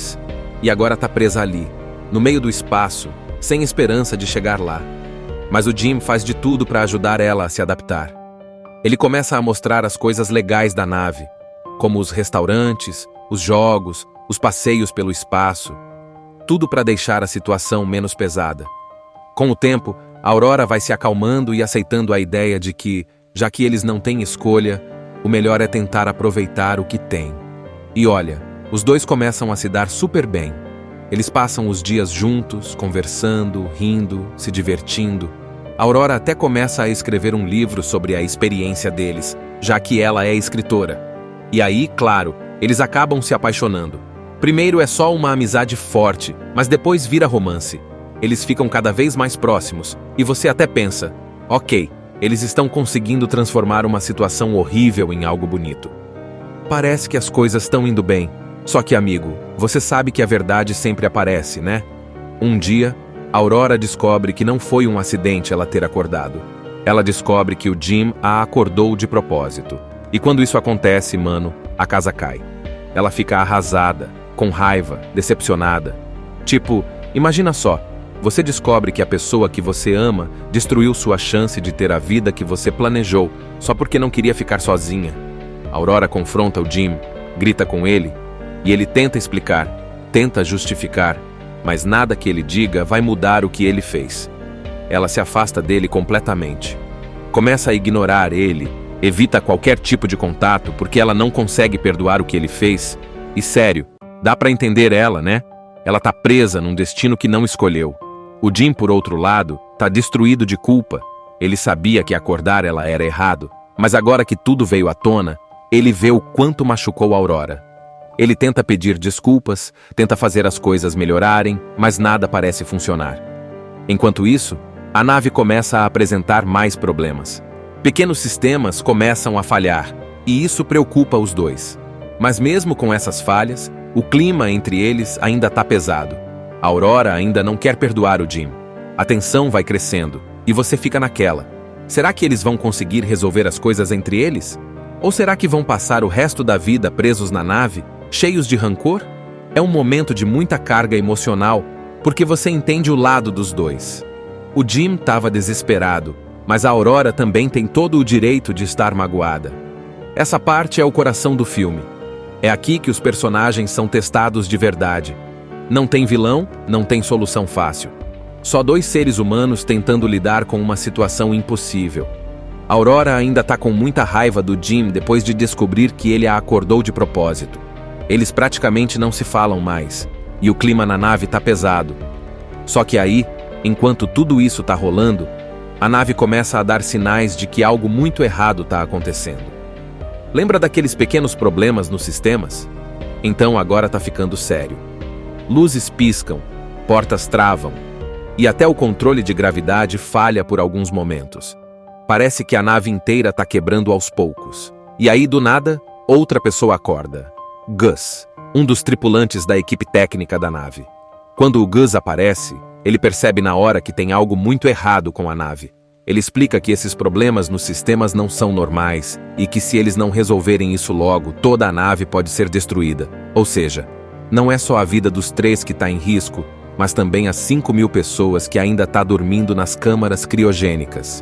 E agora tá presa ali, no meio do espaço, sem esperança de chegar lá. Mas o Jim faz de tudo para ajudar ela a se adaptar. Ele começa a mostrar as coisas legais da nave, como os restaurantes, os jogos, os passeios pelo espaço. Tudo para deixar a situação menos pesada. Com o tempo, a Aurora vai se acalmando e aceitando a ideia de que, já que eles não têm escolha, o melhor é tentar aproveitar o que tem. E olha, os dois começam a se dar super bem. Eles passam os dias juntos, conversando, rindo, se divertindo. A Aurora até começa a escrever um livro sobre a experiência deles, já que ela é escritora. E aí, claro, eles acabam se apaixonando. Primeiro é só uma amizade forte, mas depois vira romance. Eles ficam cada vez mais próximos, e você até pensa, ok, eles estão conseguindo transformar uma situação horrível em algo bonito. Parece que as coisas estão indo bem. Só que, amigo, você sabe que a verdade sempre aparece, né? Um dia, a Aurora descobre que não foi um acidente ela ter acordado. Ela descobre que o Jim a acordou de propósito. E quando isso acontece, mano, a casa cai. Ela fica arrasada, com raiva, decepcionada. Tipo, imagina só, você descobre que a pessoa que você ama destruiu sua chance de ter a vida que você planejou, só porque não queria ficar sozinha. A Aurora confronta o Jim, grita com ele, e ele tenta explicar, tenta justificar, mas nada que ele diga vai mudar o que ele fez. Ela se afasta dele completamente. Começa a ignorar ele, evita qualquer tipo de contato porque ela não consegue perdoar o que ele fez. E sério, dá pra entender ela, né? Ela tá presa num destino que não escolheu. O Jim, por outro lado, tá destruído de culpa. Ele sabia que acordar ela era errado, mas agora que tudo veio à tona, ele vê o quanto machucou a Aurora. Ele tenta pedir desculpas, tenta fazer as coisas melhorarem, mas nada parece funcionar. Enquanto isso, a nave começa a apresentar mais problemas. Pequenos sistemas começam a falhar, e isso preocupa os dois. Mas mesmo com essas falhas, o clima entre eles ainda está pesado. A Aurora ainda não quer perdoar o Jim. A tensão vai crescendo, e você fica naquela. Será que eles vão conseguir resolver as coisas entre eles? Ou será que vão passar o resto da vida presos na nave, cheios de rancor? É um momento de muita carga emocional, porque você entende o lado dos dois. O Jim estava desesperado, mas a Aurora também tem todo o direito de estar magoada. Essa parte é o coração do filme. É aqui que os personagens são testados de verdade. Não tem vilão, não tem solução fácil. Só dois seres humanos tentando lidar com uma situação impossível. A Aurora ainda está com muita raiva do Jim depois de descobrir que ele a acordou de propósito. Eles praticamente não se falam mais, e o clima na nave está pesado. Só que aí, enquanto tudo isso está rolando, a nave começa a dar sinais de que algo muito errado está acontecendo. Lembra daqueles pequenos problemas nos sistemas? Então agora está ficando sério. Luzes piscam, portas travam, e até o controle de gravidade falha por alguns momentos. Parece que a nave inteira está quebrando aos poucos. E aí, do nada, outra pessoa acorda. Gus, um dos tripulantes da equipe técnica da nave. Quando o Gus aparece, ele percebe na hora que tem algo muito errado com a nave. Ele explica que esses problemas nos sistemas não são normais e que se eles não resolverem isso logo, toda a nave pode ser destruída. Ou seja, não é só a vida dos 3 que está em risco, mas também as 5.000 pessoas que ainda estão dormindo nas câmaras criogênicas.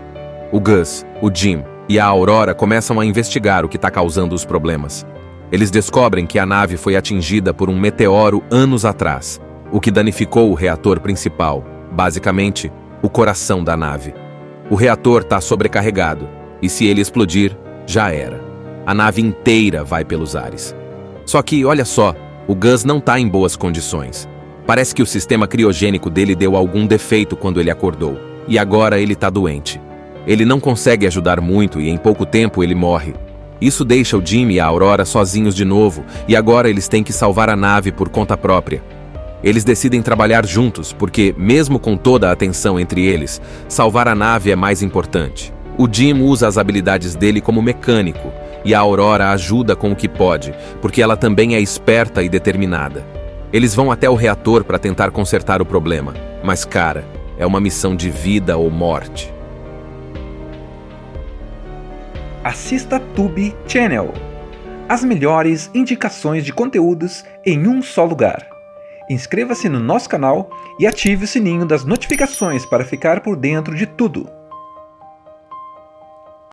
O Gus, o Jim e a Aurora começam a investigar o que está causando os problemas. Eles descobrem que a nave foi atingida por um meteoro anos atrás, o que danificou o reator principal, basicamente, o coração da nave. O reator está sobrecarregado, e se ele explodir, já era. A nave inteira vai pelos ares. Só que, olha só, o Gus não está em boas condições. Parece que o sistema criogênico dele deu algum defeito quando ele acordou, e agora ele está doente. Ele não consegue ajudar muito e em pouco tempo ele morre. Isso deixa o Jim e a Aurora sozinhos de novo, e agora eles têm que salvar a nave por conta própria. Eles decidem trabalhar juntos, porque, mesmo com toda a atenção entre eles, salvar a nave é mais importante. O Jim usa as habilidades dele como mecânico, e a Aurora ajuda com o que pode, porque ela também é esperta e determinada. Eles vão até o reator para tentar consertar o problema, mas, cara, é uma missão de vida ou morte. Assista Tube Channel. As melhores indicações de conteúdos em um só lugar. Inscreva-se no nosso canal e ative o sininho das notificações para ficar por dentro de tudo.